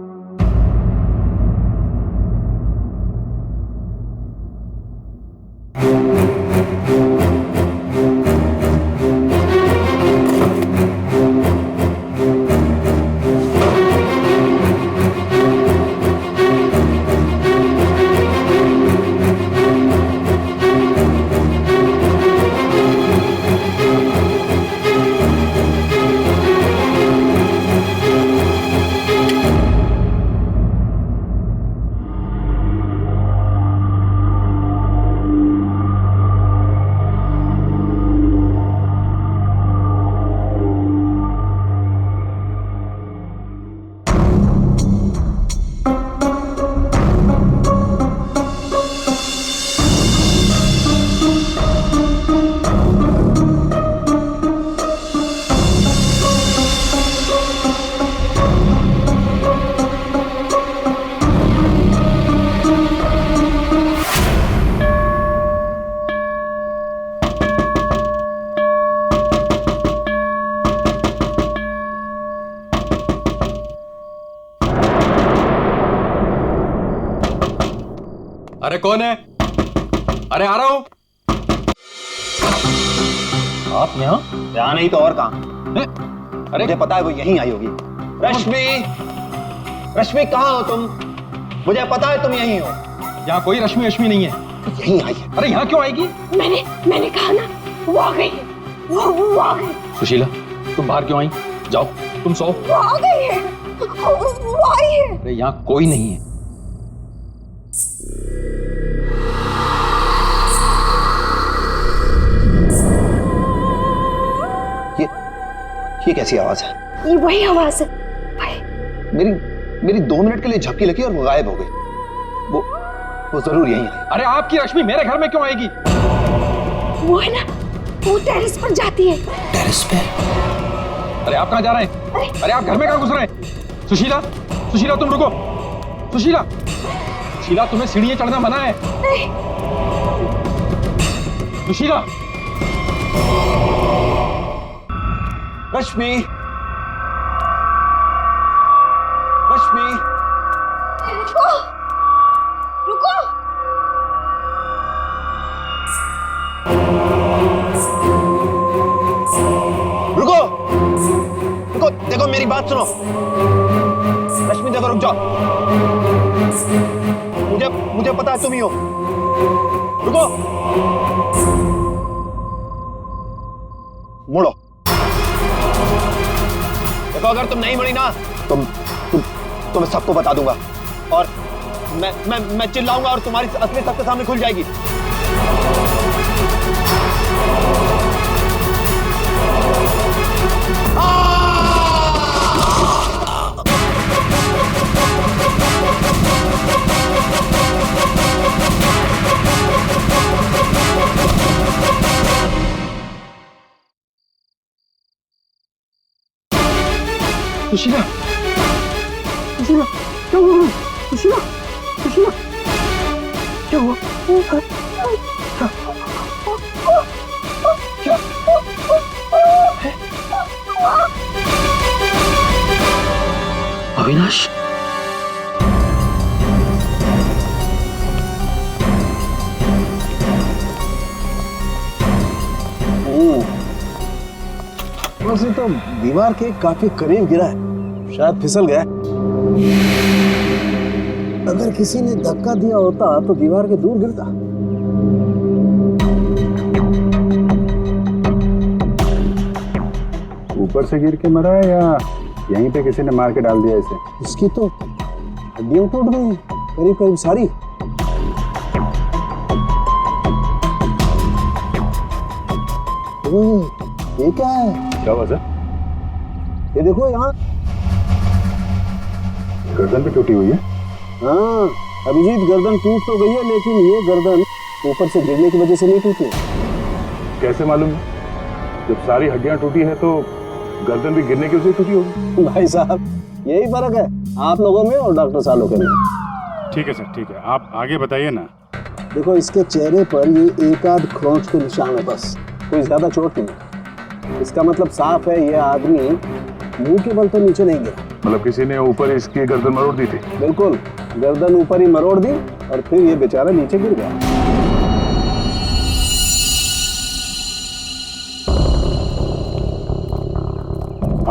Speaker 15: अरे कौन है? अरे आ रहा हूं।
Speaker 11: आप यहाँ नहीं तो और कहाँ? अरे मुझे पता है वो यहीं आई होगी। रश्मि, रश्मि कहाँ हो तुम? मुझे पता है तुम यहीं हो।
Speaker 15: यहाँ कोई रश्मि नहीं है।
Speaker 11: यहीं आई है।
Speaker 15: अरे यहाँ क्यों आएगी?
Speaker 13: मैंने कहा ना, वो आ गई है। वो आ गई।
Speaker 15: सुशीला, तुम बाहर क्यों आई? जाओ तुम सो।
Speaker 13: वो आ गई है। वो आई है।
Speaker 15: अरे यहाँ कोई नहीं है।
Speaker 11: ये कैसी आवाज है?
Speaker 13: ये वही आवाज है।
Speaker 11: मेरी 2 मिनट के लिए झपकी लगी और वो गायब हो गई। वो जरूर यहीं आई।
Speaker 15: अरे आपकी रश्मि मेरे घर में क्यों आएगी?
Speaker 13: वो है ना, वो टेरेस पर जाती है।
Speaker 11: टेरेस पे?
Speaker 15: अरे आप कहाँ जा रहे हैं? अरे आप घर में कहाँ घुस रहे हैं? सुशीला तुम रुको। सुशीला तुम्हें सीढ़ियां चढ़ना मना है।
Speaker 13: नहीं।
Speaker 15: सुशीला।
Speaker 11: रश्मि,
Speaker 13: रुको।
Speaker 11: देखो मेरी बात सुनो। रश्मि देखो, रुक जाओ। मुझे पता है तुम ही हो। रुको। मुड़ो। देखो अगर तुम नहीं मुड़ी ना तो मैं सबको बता दूंगा और मैं चिल्लाऊंगा और तुम्हारी असली सबके सामने खुल जाएगी।
Speaker 15: सुशीला,
Speaker 11: क्या हुआ? सुशीला, क्या हुआ?
Speaker 16: अविनाश,
Speaker 11: वैसे तो दीवार के काफी करीब गिरा है, शायद फिसल गया। अगर किसी ने धक्का दिया होता तो दीवार के दूर गिरता।
Speaker 2: ऊपर से गिर के मरा है या यहीं पे किसी ने मार के डाल दिया इसे?
Speaker 11: इसकी तो हड्डियां टूट गई करीब करीब सारी। ये क्या है?
Speaker 2: क्या हुआ सर?
Speaker 11: ये देखो यहाँ
Speaker 2: गर्दन भी टूटी हुई है।
Speaker 11: हाँ अभिजीत, गर्दन टूट तो गई है लेकिन ये गर्दन ऊपर से गिरने की वजह से नहीं टूटी है।
Speaker 2: कैसे मालूम? जब सारी हड्डियां टूटी है तो गर्दन भी गिरने की वजह से टूटी होगी।
Speaker 11: भाई साहब यही फर्क है आप लोगों में और डॉक्टर सालों के में।
Speaker 2: ठीक है सर, ठीक है, आप आगे बताइए ना।
Speaker 11: देखो इसके चेहरे पर ये एक आध खरोंच के निशान है, बस कोई ज्यादा चोट नहीं। इसका मतलब साफ है ये आदमी मुंह के बल तो नीचे नहीं गिरा।
Speaker 2: मतलब किसी ने ऊपर इसकी गर्दन मरोड़ दी थी?
Speaker 11: बिल्कुल, गर्दन ऊपर ही मरोड़ दी और फिर ये बेचारा नीचे गिर गया।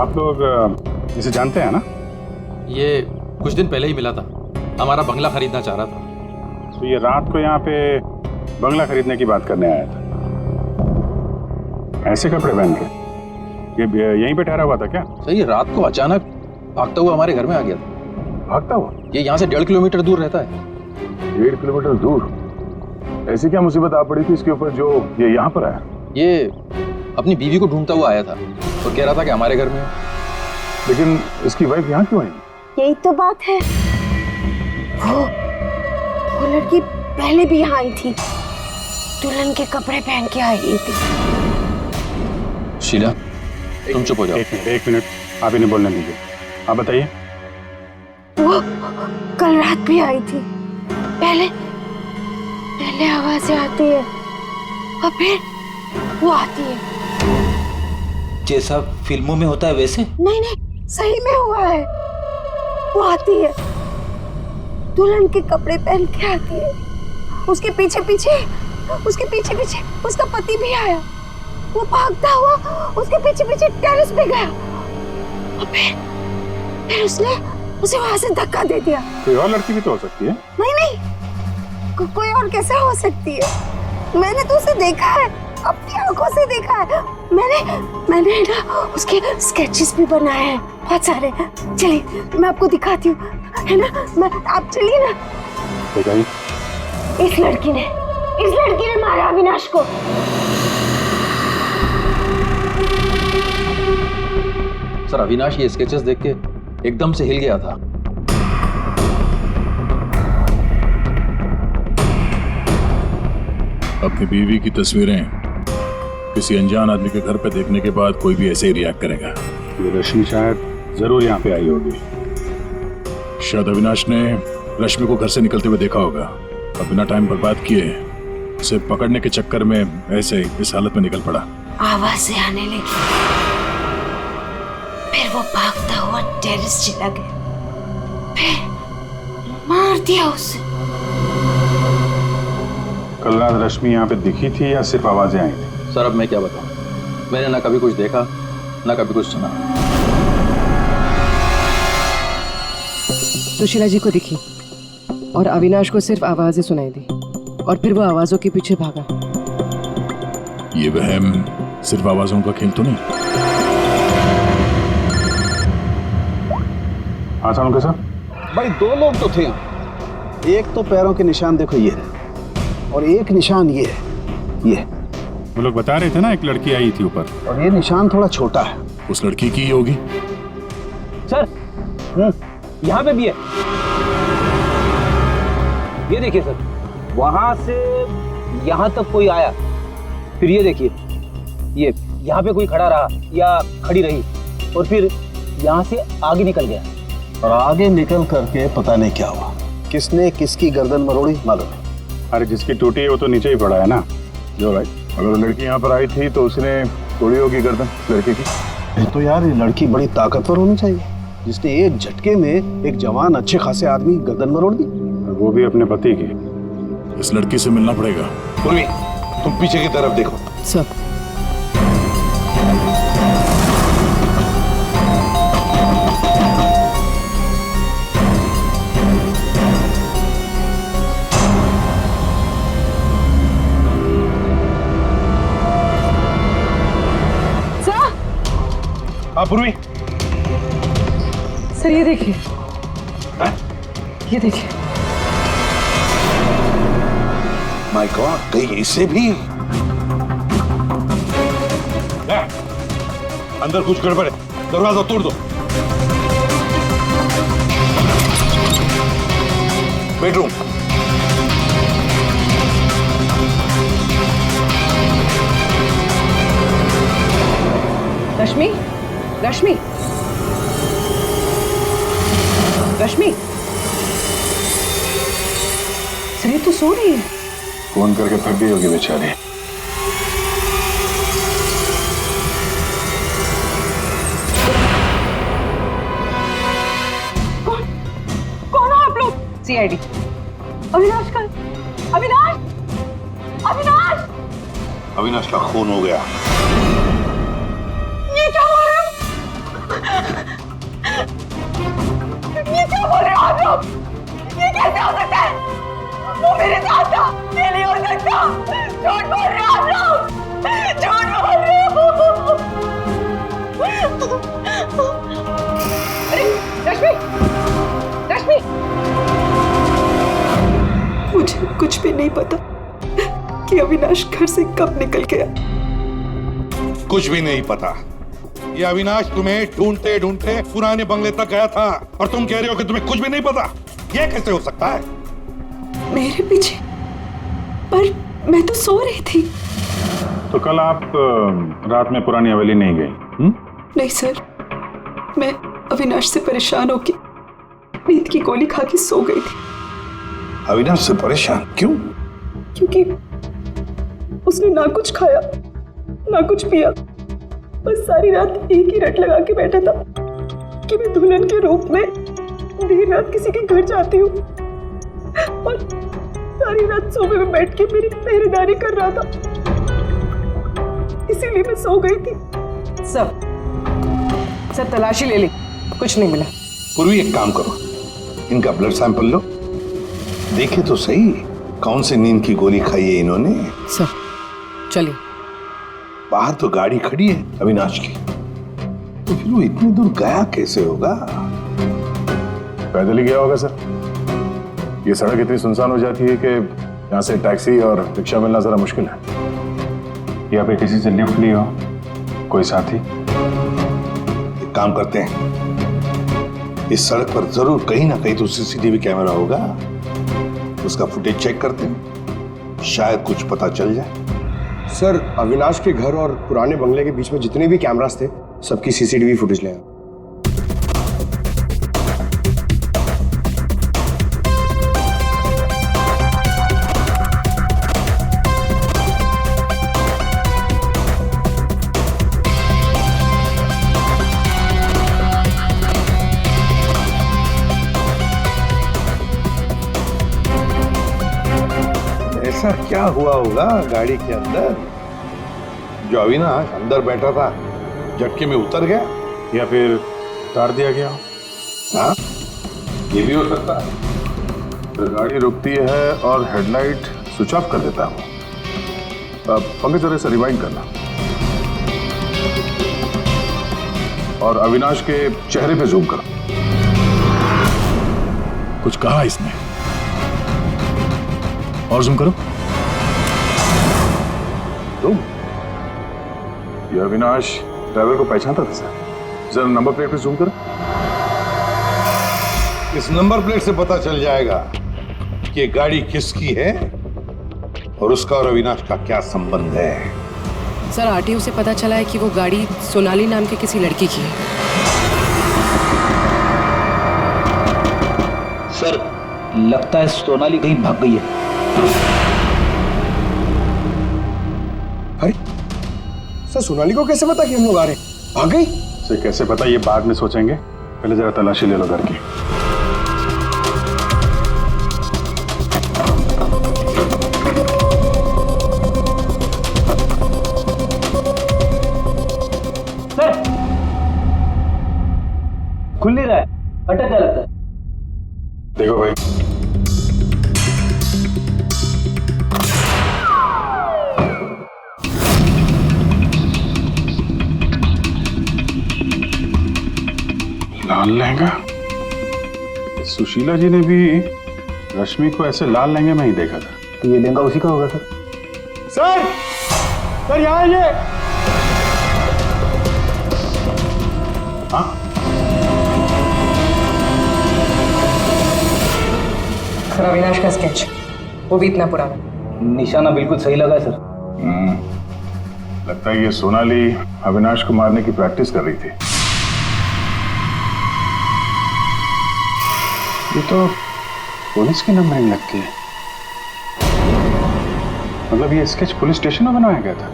Speaker 2: आप लोग इसे जानते हैं ना?
Speaker 15: ये कुछ दिन पहले ही मिला था, हमारा बंगला खरीदना चाह रहा था।
Speaker 2: तो ये रात को यहाँ पे बंगला खरीदने की बात करने आया था। ऐसे कपड़े पहन के ये यहीं पे ठहरा हुआ था क्या?
Speaker 15: सर ये रात को अचानक भागता हुआ हमारे घर में आ गया था।
Speaker 2: भागता हुआ?
Speaker 15: ये यहाँ से 1.5 किलोमीटर दूर रहता है।
Speaker 2: 1.5 किलोमीटर दूर? ऐसी क्या मुसीबत आ पड़ी थी इसके ऊपर जो ये यहाँ पर आया?
Speaker 15: ये अपनी बीवी को ढूंढता हुआ आया था और कह रहा था कि हमारे घर में।
Speaker 2: लेकिन इसकी वाइफ यहाँ क्यों आई?
Speaker 13: यही तो बात है, वो लड़की पहले भी यहाँ आई थी, दुल्हन के कपड़े पहन के आई थी।
Speaker 15: शीला तुम चुप हो जाओ।
Speaker 2: एक मिनट आप इन्हें बोलने दीजिए, आप बताइए।
Speaker 13: वो कल रात भी आई थी, पहले आवाजें आती है और फिर वो आती है।
Speaker 16: जैसा फिल्मों में होता है वैसे?
Speaker 13: नहीं सही में हुआ है। वो आती है, दुल्हन के कपड़े पहन के आती है
Speaker 3: उसके पीछे पीछे उसका पति भी आया। वो भागता हुआ उसके पीछे पीछे टेरेस पे गया और फिर उसने उसे वहां से धक्का दे दिया।
Speaker 2: कोई और लड़की भी तो हो सकती है।
Speaker 3: नहीं, कोई और कैसे हो सकती है? मैंने तो उसे देखा है, अपनी आंखों से देखा है। मैंने ना उसके स्केचेस भी बनाए हैं बहुत सारे। चलिए मैं आपको दिखाती हूँ, है ना? आप चलिए ना। इस लड़की ने मारा अविनाश को।
Speaker 15: सर अविनाश ये स्केचेस देख के एकदम से हिल गया था।
Speaker 2: अपनी बीवी की तस्वीरें किसी अनजान आदमी के घर पे देखने के बाद कोई भी ऐसे ही रिएक्ट करेगा। ये रश्मि शायद जरूर यहाँ पे आई होगी। शायद अविनाश ने रश्मि को घर से निकलते हुए देखा होगा और बिना टाइम बर्बाद किए उसे पकड़ने के चक्कर में ऐसे इस हालत में निकल पड़ा।
Speaker 3: आवाजें आने लगी, फिर वो भागता हुआ टेरेस चला गया, फिर मार दिया उसे।
Speaker 2: कल रात रश्मि यहाँ पे दिखी थी या सिर्फ आवाजें आई थी?
Speaker 15: सर अब मैं क्या बताऊं, मैंने ना कभी कुछ देखा ना कभी कुछ सुना।
Speaker 13: सुशीला जी को दिखी और अविनाश को सिर्फ आवाजें सुनाई दी और फिर वो आवाजों के पीछे भागा।
Speaker 2: ये वहम सिर्फ आवाजों का खेल तो नहीं? हाँ सानुका साहब।
Speaker 11: भाई 2 लोग तो थे यहाँ। एक तो पैरों के निशान देखो ये है, और एक निशान ये है, ये।
Speaker 2: वो लोग बता रहे थे ना एक लड़की आई थी ऊपर,
Speaker 11: और ये निशान थोड़ा छोटा है।
Speaker 2: उस लड़की की ही होगी।
Speaker 6: सर यहाँ पे भी है, ये देखिए सर, वहां से यहाँ तक कोई आया, फिर ये देखिए, ये यहाँ पे कोई खड़ा रहा या खड़ी रही और फिर यहाँ से आगे निकल गया।
Speaker 11: और आगे निकल करके पता नहीं क्या हुआ, किसने किसकी गर्दन मरोड़ी मालूम नहीं।
Speaker 2: अरे जिसकी टूटी है वो तो नीचे ही पड़ा है ना। जो भाई अगर लड़की यहाँ पर आई थी तो उसने तोड़ी होगी गर्दन लड़के की।
Speaker 11: तो यार ये लड़की बड़ी ताकतवर होनी चाहिए जिसने एक झटके में एक जवान अच्छे खासे आदमी गर्दन मरोड़ दी,
Speaker 2: वो भी अपने पति की। इस लड़की से मिलना पड़ेगा।
Speaker 4: पूर्वी तुम पीछे की तरफ देखो।
Speaker 13: सर
Speaker 4: पूर्वी
Speaker 13: सर ये देखिए, ये देखिए।
Speaker 4: माय गॉड, कहीं इसे भी अंदर कुछ गड़बड़ है, दरवाजा तोड़ दो। बेडरूम,
Speaker 13: रश्मि, रश्मि, रश्मि, सर ये तो सो रही है।
Speaker 2: फोन करके थक गई होगी बेचारी।
Speaker 5: कौन हो आप लोग?
Speaker 13: CID।
Speaker 5: अविनाश का, अविनाश, अविनाश,
Speaker 4: अविनाश का खून हो गया।
Speaker 5: ये क्या बोल रहे हो? ये क्या बोल रहे हो आप लोग? ये कैसे हो सकता है? वो मेरे साथ था, ये नहीं हो सकता। झूठ बोल रहे हो आप लोग, झूठ बोल रहे हो। अरे रश्मि, रश्मि, मुझे कुछ भी नहीं पता कि अविनाश घर से कब निकल गया।
Speaker 4: कुछ भी नहीं पता। ये अविनाश तुम्हें ढूंढते ढूंढते पुराने बंगले तक गया था और तुम कह रहे हो कि तुम्हें कुछ भी नहीं पता। ये कैसे हो सकता है?
Speaker 5: मेरे पीछे? पर मैं तो सो रही थी।
Speaker 2: तो कल आप रात में पुरानी हवेली नहीं गई?
Speaker 5: नहीं सर, मैं अविनाश से परेशान होके नींद की गोली खा के सो गई थी।
Speaker 4: अविनाश से परेशान क्यों?
Speaker 5: क्योंकि उसने ना कुछ खाया ना कुछ पिया, बस सारी रात एक ही रट लगा के बैठा था कि मैं दुल्हन के रूप में देर रात किसी के घर जाती हूँ सारी रात सोफे में बैठ के मेरी पहरेदारी कर रहा था, इसीलिए मैं सो गई थी।
Speaker 13: सर तलाशी ले ली, कुछ नहीं मिला।
Speaker 4: पूर्वी एक काम करो, इनका ब्लड सैंपल लो, देखे तो सही कौन से नींद की गोली खाई है इन्होंने।
Speaker 13: सर चलिए।
Speaker 4: बाहर तो गाड़ी खड़ी है अविनाश की, तो फिर वो इतनी दूर गया कैसे होगा?
Speaker 2: पैदल ही गया होगा सर। ये सड़क इतनी सुनसान हो जाती है कि यहाँ से टैक्सी और रिक्शा मिलना जरा मुश्किल है।
Speaker 17: या फिर किसी से लिफ्ट लिया हो, कोई साथी।
Speaker 4: एक काम करते हैं, इस सड़क पर जरूर कहीं ना कहीं तो सीसीटीवी कैमरा होगा, उसका फुटेज चेक करते हैं, शायद कुछ पता चल जाए।
Speaker 1: सर, अविनाश के घर और पुराने बंगले के बीच में जितने भी कैमरास थे सबकी सीसीटीवी फुटेज ले आए।
Speaker 4: ऐसा क्या हुआ होगा गाड़ी के अंदर जो अविनाश अंदर बैठा था झटके में उतर गया,
Speaker 2: या फिर उतार दिया गया?
Speaker 4: हाँ, ये भी हो सकता है।
Speaker 2: तो गाड़ी रुकती है और हेडलाइट स्विच ऑफ कर देता हूँ। अब पंकज जरा से रिवाइंड करना और अविनाश के चेहरे पे जूम करो। कुछ कहा इसने? और जूम करो। जूम। ये अविनाश ड्राइवर को पहचानता था सर। जरा नंबर प्लेट पे जूम करो।
Speaker 4: इस नंबर प्लेट से पता चल जाएगा कि गाड़ी किसकी है और उसका और अविनाश का क्या संबंध है।
Speaker 13: सर आरटीओ से पता चला है कि वो गाड़ी सोनाली नाम के किसी लड़की की है।
Speaker 6: सर लगता है सोनाली कहीं भाग गई है।
Speaker 1: अरे सर, सोनाली को कैसे पता कि हम लोग आ रहे हैं? भाग गई?
Speaker 2: सर कैसे पता, ये बाद में सोचेंगे, पहले जरा तलाशी ले लो घर की।
Speaker 6: सर खुल नहीं रहा है, अटक गया लगता है।
Speaker 2: देखो भाई, लाल लहंगा। सुशीला जी ने भी रश्मि को ऐसे लाल लहंगे में ही देखा था,
Speaker 6: तो ये लहंगा उसी का होगा सर।
Speaker 10: सर सर यहाँ ये।
Speaker 2: हाँ
Speaker 13: सर अविनाश का स्केच, वो भी इतना पुराना।
Speaker 6: निशाना बिल्कुल सही लगा है सर।
Speaker 2: लगता है ये सोनाली अविनाश को मारने की प्रैक्टिस कर रही थी। ये तो पुलिस की नंबरिंग लगती है। मतलब ये स्केच पुलिस स्टेशन में बनाया गया था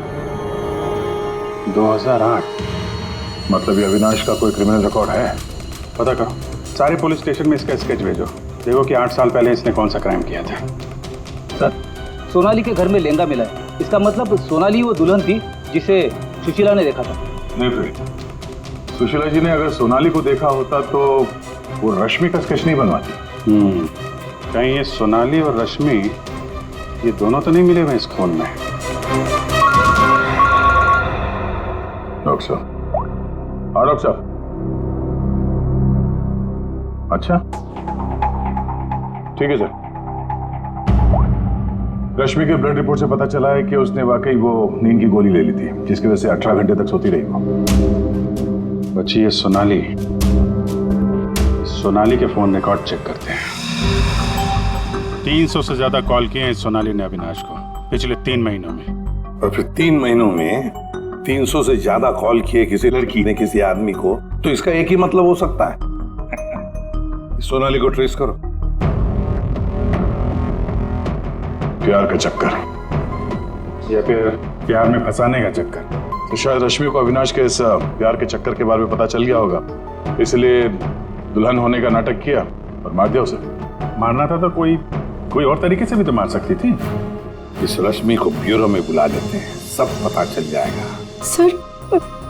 Speaker 2: 2008। मतलब ये अविनाश का कोई क्रिमिनल रिकॉर्ड है? पता करो, सारे पुलिस स्टेशन में इसका स्केच भेजो, देखो कि 8 साल पहले इसने कौन सा क्राइम किया था।
Speaker 6: सर सोनाली के घर में लहंगा मिला है, इसका मतलब सोनाली वो दुल्हन थी जिसे सुशीला ने देखा था।
Speaker 2: नहीं फिर सुशीला जी ने अगर सोनाली को देखा होता तो वो रश्मि का स्केच नहीं बनवाती। कहीं ये सोनाली और रश्मि ये दोनों तो नहीं मिले हुए इस खून में? डॉक्टर साहब। हाँ डॉक्टर साहब। अच्छा ठीक है सर। रश्मि के ब्लड रिपोर्ट से पता चला है कि उसने वाकई वो नींद की गोली ले ली थी, जिसकी वजह से 18 घंटे तक सोती रही वो। बची ये सोनाली। सोनाली के फोन रिकॉर्ड चेक करते हैं। 300 से ज्यादा कॉल किए हैं सोनाली ने अविनाश को पिछले 3 महीनों में।
Speaker 4: और फिर 3 महीनों में 300 से ज्यादा कॉल किए किसी लड़की ने किसी आदमी को, तो इसका एक ही मतलब हो सकता है, सोनाली को ट्रेस करो।
Speaker 2: प्यार का चक्कर या फिर प्यार में फंसाने का चक्कर। तो शायद रश्मि को अविनाश के इस प्यार के चक्कर के बारे में पता चल गया होगा, इसलिए दुल्हन होने का नाटक किया और मार दिया उसे। मारना था तो कोई कोई और तरीके से भी तो मार सकती थी।
Speaker 4: इस रश्मि को ब्यूरो में बुला लेते हैं, सब पता चल जाएगा।
Speaker 5: सर,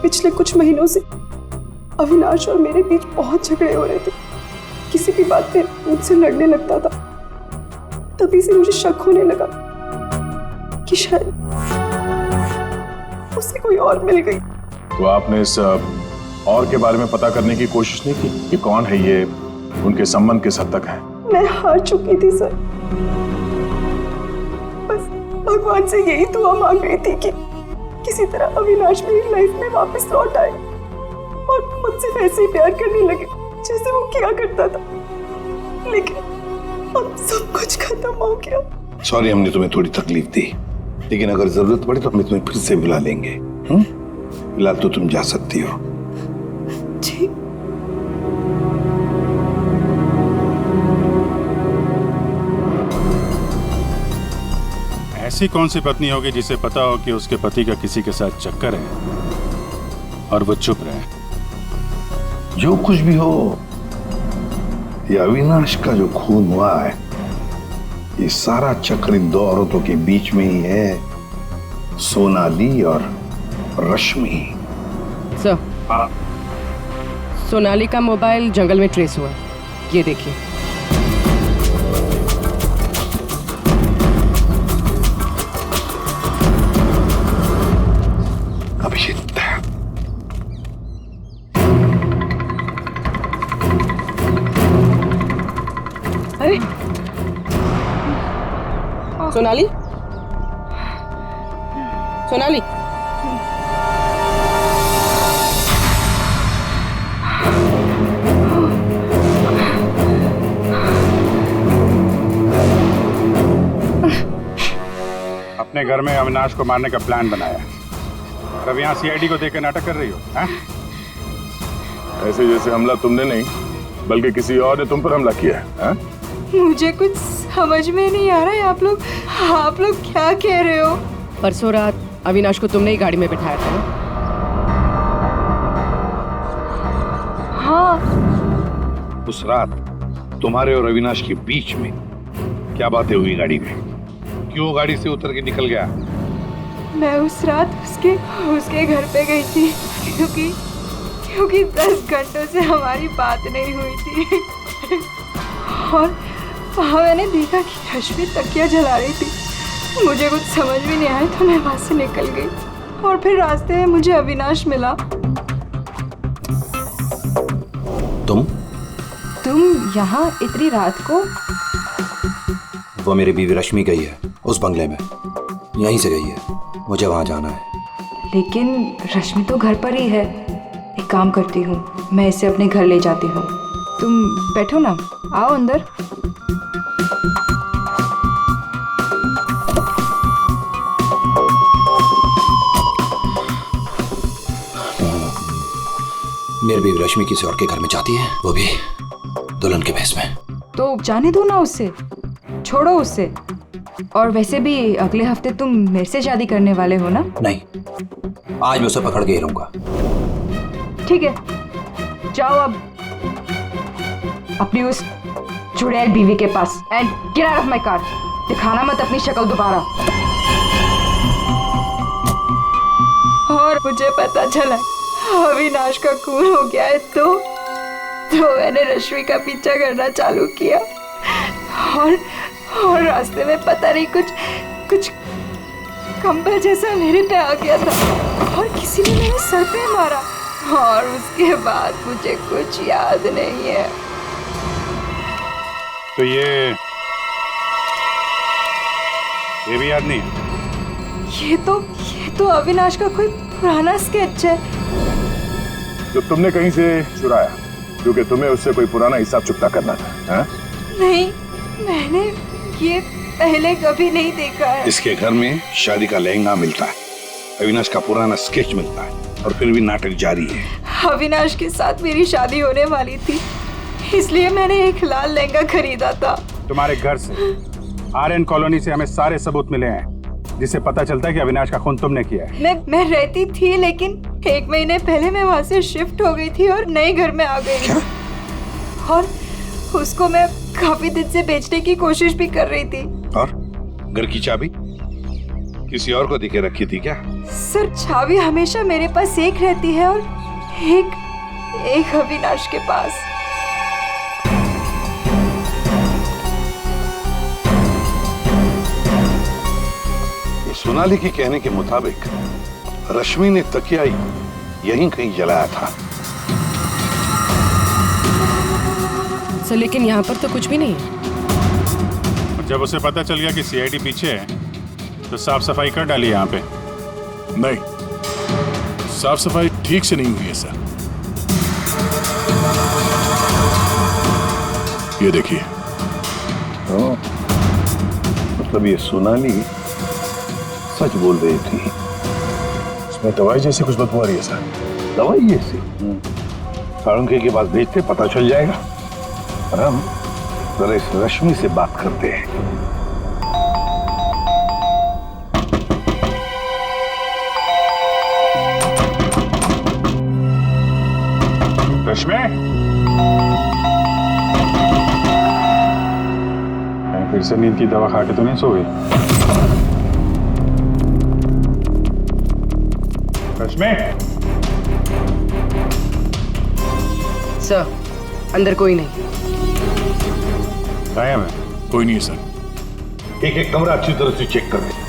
Speaker 5: पिछले कुछ महीनों से अविनाश और मेरे बीच बहुत झगड़े हो रहे थे। किसी भी बात पे मुझसे लड़ने लगता था। तभी से मुझे शक होने लगा कि शायद उसे कोई और मिल गई।
Speaker 2: तो आपने इस और के बारे में पता करने की कोशिश नहीं की कि कौन है ये, उनके संबंध किस हद तक है?
Speaker 5: मैं हार चुकी थी सर। बस भगवान से यही दुआ मांग रही थी कि किसी तरह अविनाश मेरी लाइफ में वापस लौट आए और मुझसे वैसे ही प्यार करने लगे जैसे वो किया करता था। लेकिन अब सब कुछ खत्म हो गया।
Speaker 4: सॉरी, हमने तुम्हें थोड़ी तकलीफ दी, लेकिन अगर जरूरत पड़े तो हम तुम्हें फिर से बुला लेंगे। फिलहाल तो तुम जा सकती हो।
Speaker 5: जी।
Speaker 2: ऐसी कौन सी पत्नी होगी जिसे पता हो कि उसके पति का किसी के साथ चक्कर है और वो चुप रहे?
Speaker 4: जो कुछ भी हो, ये अविनाश का जो खून हुआ है, ये सारा चक्र इन दो औरतों के बीच में ही है, सोनाली और रश्मि।
Speaker 18: सर, सोनाली का मोबाइल जंगल में ट्रेस हुआ, ये देखिए।
Speaker 4: अभिजीत,
Speaker 18: अरे सोनाली, सोनाली,
Speaker 2: अपने घर में अविनाश को मारने का प्लान बनाया और अब यहाँ सीआईडी को देकर नाटक कर रही हो, हैं? ऐसे जैसे हमला तुमने नहीं बल्कि किसी और ने तुम पर हमला किया है।
Speaker 5: मुझे कुछ समझ में नहीं आ रहा है। आप लोग क्या कह रहे हो?
Speaker 18: परसों रात अविनाश को तुमने ही गाड़ी में बिठाया था ना?
Speaker 5: हाँ।
Speaker 4: उस रात तुम्हारे और अविनाश के बीच में क्या बातें हुई गाड़ी में? क्यों गाड़ी से उतर के निकल गया?
Speaker 5: मैं उस रात उसके घर पे गई थी क्योंकि 10 घंटों से हमारी बात नहीं हुई थी और वहाँ मैंने देखा कि रश्मि तकिया जला रही थी। मुझे कुछ समझ भी नहीं आया तो मैं वहाँ से निकल गई और फिर रास्ते में मुझे अविनाश मिला। तुम यहाँ इतनी रात को?
Speaker 16: वो मेरी बीवी रश्मि गई है उस बंगले में, यहीं से गई है, मुझे वहां जाना है।
Speaker 5: लेकिन रश्मि तो घर पर ही है। एक काम करती हूँ, मैं इसे अपने घर ले जाती हूँ। तुम बैठो ना, आओ अंदर।
Speaker 16: मेरी बीवी रश्मि किसी और के घर में जाती है, वो भी दुल्हन के भेष में।
Speaker 5: तो जाने दो ना उससे, छोड़ो उससे। और वैसे भी अगले हफ्ते तुम मेरे से शादी करने वाले हो ना?
Speaker 16: नहीं, आज मैं उसे पकड़ के ही रहूंगा।
Speaker 5: ठीक है, जाओ अब अपनी उस चुड़ैल बीवी के पास and get out of my car. दिखाना मत अपनी शक्ल दोबारा। और मुझे पता चला अविनाश का खून हो गया है तो मैंने रश्मि का पीछा करना चालू किया और रास्ते में पता नहीं कुछ कंबल जैसा मेरे पे आ गया था और किसी ने मेरे सर पे मारा और उसके बाद मुझे कुछ याद नहीं है।
Speaker 2: तो ये भी याद नहीं?
Speaker 5: ये तो अविनाश का कोई पुराना स्केच है
Speaker 2: जो तुमने कहीं से चुराया, क्योंकि तुम्हें उससे कोई पुराना हिसाब चुकता करना था। हा?
Speaker 5: नहीं, मैंने ये पहले कभी नहीं देखा है।
Speaker 4: इसके घर में शादी का लहंगा मिलता है, अविनाश का पुराना स्केच मिलता है और फिर भी नाटक जारी है।
Speaker 5: अविनाश के साथ मेरी शादी होने वाली थी, इसलिए मैंने एक लाल लहंगा खरीदा था।
Speaker 2: तुम्हारे घर से, आर्यन कॉलोनी से हमें सारे सबूत मिले हैं जिससे पता चलता है कि अविनाश का खून तुमने किया है। मैं रहती थी, लेकिन 1 महीने पहले मैं वहाँ से शिफ्ट हो गई थी और नए घर में आ गई। और उसको मैं
Speaker 5: काफी दिन से बेचने की कोशिश भी कर रही थी।
Speaker 4: और घर की चाबी किसी और को दिखे रखी थी क्या?
Speaker 5: सर चाबी हमेशा मेरे पास एक रहती है और एक अविनाश के पास।
Speaker 4: सोनाली के कहने के मुताबिक रश्मि ने तकिया यहीं कहीं जलाया था।
Speaker 18: सर लेकिन यहाँ पर तो कुछ भी नहीं है।
Speaker 2: जब उसे पता चल गया कि सीआईडी पीछे है तो साफ सफाई कर डाली यहाँ पे। नहीं, साफ सफाई ठीक से नहीं हुई है सर। ये देखिए।
Speaker 4: मतलब ये सोनाली सच बोल रही थी।
Speaker 2: इसमें दवाई जैसी कुछ बदबू आ रही है सर।
Speaker 4: दवाई जैसी? साळुंखे के पास भेजते, पता चल जाएगा। और हम जरा इस रश्मि से बात करते हैं।
Speaker 2: रश्मि, फिर से नींद की दवा खा के तो नहीं सो गई? रश्मि।
Speaker 18: सर अंदर कोई नहीं।
Speaker 2: गायब है? कोई नहीं है सर।
Speaker 4: एक एक कमरा अच्छी तरह से चेक कर ले।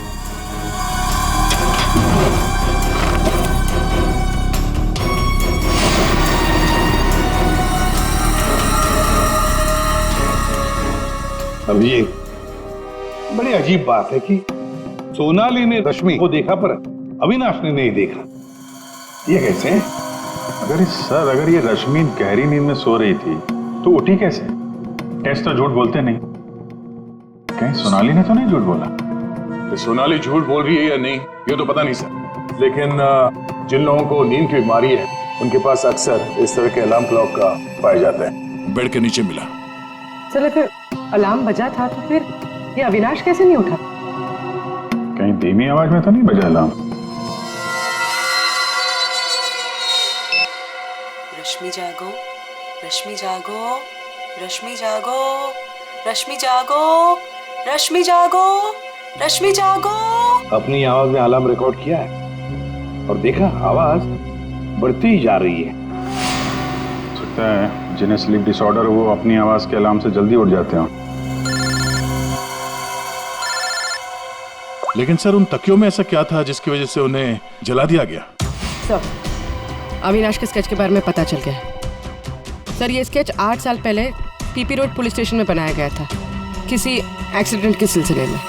Speaker 4: अब ये बड़ी अजीब बात है कि सोनाली ने रश्मि को देखा पर अविनाश ने नहीं देखा। ये कैसे?
Speaker 2: अगर ये रश्मि गहरी नींद में सो रही थी तो उठी कैसे? टेस्ट तो झूठ बोलते नहीं। कहीं सोनाली ने तो नहीं झूठ बोला?
Speaker 17: कि सोनाली झूठ बोल रही है या नहीं ये तो पता नहीं सर, लेकिन जिन लोगों को नींद की बीमारी है उनके पास अक्सर इस तरह के अलार्म क्लॉक का पाया जाता है।
Speaker 2: बेड के नीचे मिला।
Speaker 13: चलो फिर अलार्म बजा था तो फिर ये अविनाश कैसे नहीं उठा?
Speaker 2: कहीं धीमी आवाज में तो नहीं बजा अलार्म?
Speaker 12: रश्मि जागो, रश्मि जागो, रश्मि जागो, रश्मि जागो, रश्मि जागो, रश्मि जागो।
Speaker 4: अपनी आवाज में अलार्म रिकॉर्ड किया है और देखा आवाज बढ़ती ही जा रही है।
Speaker 2: सकता है जिन्हें स्लीप डिसऑर्डर वो अपनी आवाज के अलार्म से जल्दी उठ जाते हैं। लेकिन सर उन तकियों में ऐसा क्या था जिसकी वजह से उन्हें जला दिया गया?
Speaker 18: सर अविनाश के स्केच के बारे में पता चल गया। सर ये स्केच 8 साल पहले पीपी रोड पुलिस स्टेशन में बनाया गया था किसी एक्सीडेंट के सिलसिले में।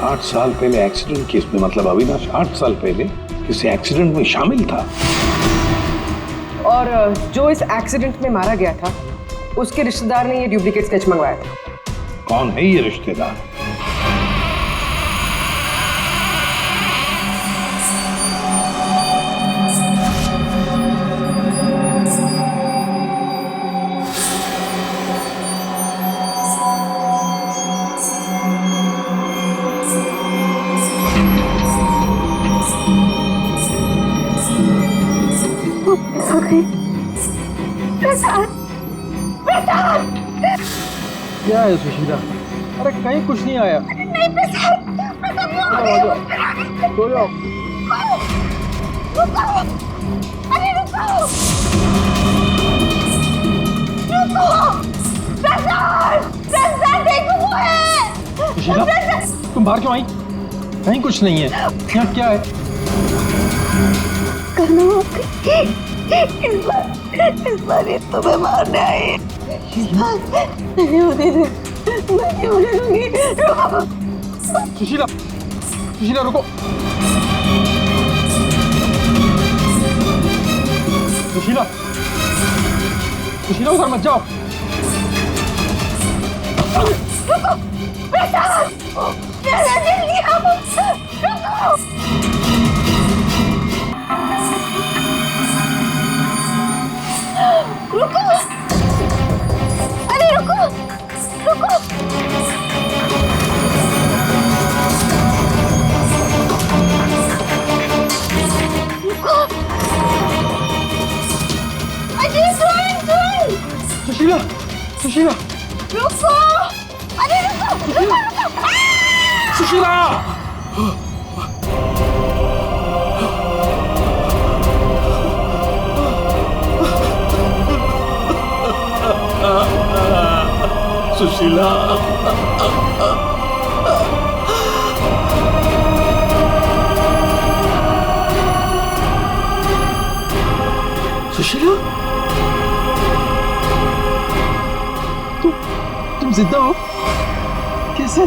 Speaker 4: 8 साल पहले एक्सीडेंट केस में? मतलब अविनाश 8 साल पहले किसी एक्सीडेंट में शामिल था?
Speaker 13: और जो इस एक्सीडेंट में मारा गया था उसके रिश्तेदार ने ये डुप्लीकेट स्केच मंगवाया था।
Speaker 4: कौन है ये रिश्तेदार?
Speaker 6: क्या है सुशीला? अरे कहीं कुछ नहीं आया। सो जाओ। सुशीला तुम बाहर क्यों आई? कहीं कुछ नहीं है। यहाँ क्या है?
Speaker 9: इस बार ये तुम्हें मारने आई।
Speaker 6: सुशीला, सुशीला रुको। सुशीला, सुशीला उधर मत जाओ।
Speaker 9: रुको, बेटा, मेरा दिल लिया, रुको। रुको, अरे रुको, रुको। रुको, अजय सुशीला
Speaker 10: सुशीला
Speaker 9: रुको, अरे रुको, रुको।
Speaker 10: सुशीला सुशीला सुशीला तुम जिंदा हो? कैसे?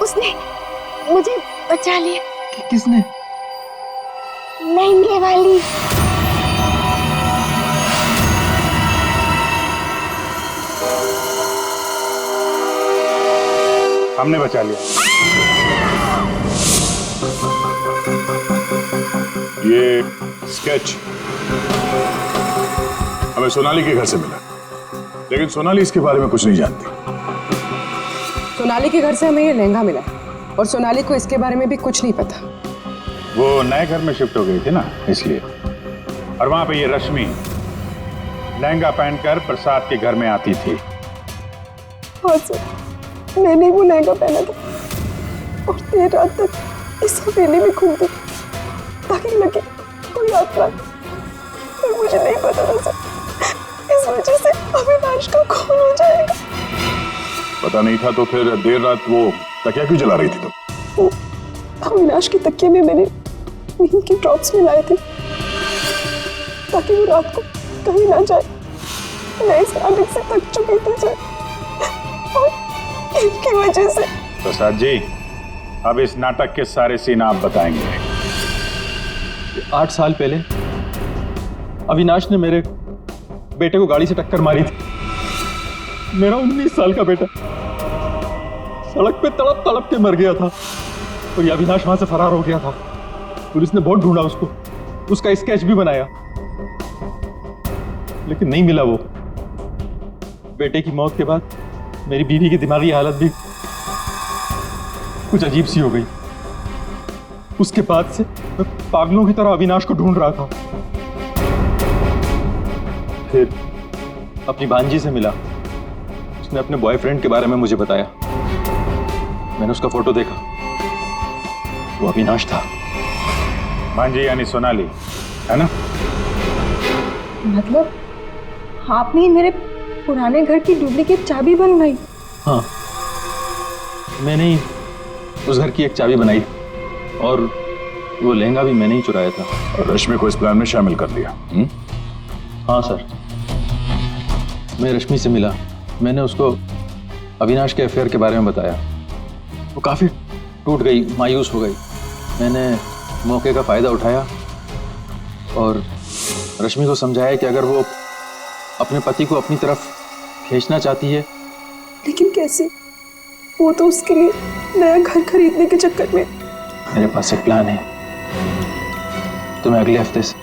Speaker 9: उसने मुझे बचा लिया।
Speaker 10: किसने?
Speaker 9: लहंगे वाली।
Speaker 17: हमने बचा लिया। ये स्केच हमें सोनाली के घर से मिला, लेकिन सोनाली इसके बारे में कुछ नहीं जानती।
Speaker 18: सोनाली के घर से हमें ये लहंगा मिला और सोनाली को इसके बारे में भी कुछ नहीं पता।
Speaker 17: वो नए घर में शिफ्ट हो गई थी ना, इसलिए। और वहां पे ये रश्मि लहंगा पहनकर प्रसाद के घर में आती थी।
Speaker 5: हाँ सर, मैंने वो लहंगा पहना था और देर रात तक इस हवेली में घूमती ताकि लगे कोई यात्रा, पर मुझे नहीं पता था सर, इस वजह से अविनाश का खून हो जाएगा।
Speaker 17: पता नहीं था तो फिर देर रात वो तकिया क्यों जला रही थी तुम?
Speaker 5: वो अविनाश के तकिए में मैंने नीम की ड्रॉप्स मिलाए थे ताकि वो रात को कहीं ना जाए। मैं इस नाटक से थक चुकी थी सर, और इनकी वजह से।
Speaker 17: प्रसाद जी, अब इस नाटक के सारे सीन आप बताएंगे।
Speaker 15: 8 साल पहले अविनाश ने मेरे बेटे को गाड़ी से टक्कर मारी थी। मेरा 19 साल का बेटा सड़क पे तड़प तड़प के मर गया था और ये अविनाश वहां से फरार हो गया था। पुलिस ने बहुत ढूंढा उसको, उसका स्केच भी बनाया, लेकिन नहीं मिला वो। बेटे की मौत के बाद मेरी बीवी की दिमागी हालत भी कुछ अजीब सी हो गई। उसके बाद से मैं पागलों की तरह अविनाश को ढूंढ रहा था। फिर अपनी भांजी से मिला, उसने अपने बॉयफ्रेंड के बारे में मुझे बताया। मैंने उसका फोटो देखा, वो अविनाश था।
Speaker 17: भांजी यानी सोनाली, है ना?
Speaker 5: मतलब आपने ही मेरे पुराने घर की डुप्लीकेट चाबी बनवाई?
Speaker 15: हाँ, मैंने ही उस घर की एक चाबी बनाई और वो लहंगा भी मैंने ही चुराया था।
Speaker 17: और रश्मि को इस प्लान में शामिल कर लिया?
Speaker 15: हाँ सर, मैं रश्मि से मिला, मैंने उसको अविनाश के अफेयर के बारे में बताया। वो काफ़ी टूट गई, मायूस हो गई। मैंने मौके का फ़ायदा उठाया और रश्मि को समझाया कि अगर वो अपने पति को अपनी तरफ खींचना चाहती है।
Speaker 5: लेकिन कैसे? वो तो उसके लिए नया घर खरीदने के चक्कर में।
Speaker 15: मेरे पास एक प्लान है। तुम्हें अगले हफ्ते से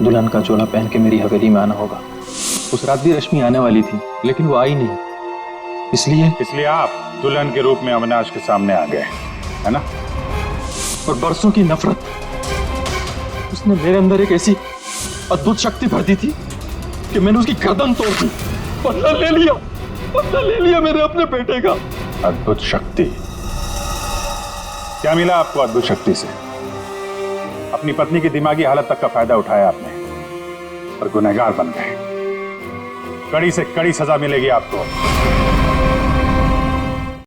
Speaker 15: दुल्हन का चोला पहन के मेरी हवेली में आना होगा। उस रात भी रश्मि आने वाली थी, लेकिन वो आई नहीं। इसलिए
Speaker 17: आप दुल्हन के रूप में अविनाश के सामने आ गए, है ना?
Speaker 15: और बरसों की नफरत, उसने मेरे अंदर एक ऐसी अद्भुत शक्ति भर दी थी कि मैंने उसकी गर्दन तोड़ दी। बदला ले लिया मैंने अपने बेटे का।
Speaker 17: अद्भुत शक्ति? क्या मिला आपको अद्भुत शक्ति से? अपनी पत्नी की दिमागी हालत तक का फायदा उठाया आपने और गुनहगार बन गए। कड़ी से कड़ी सजा मिलेगी आपको।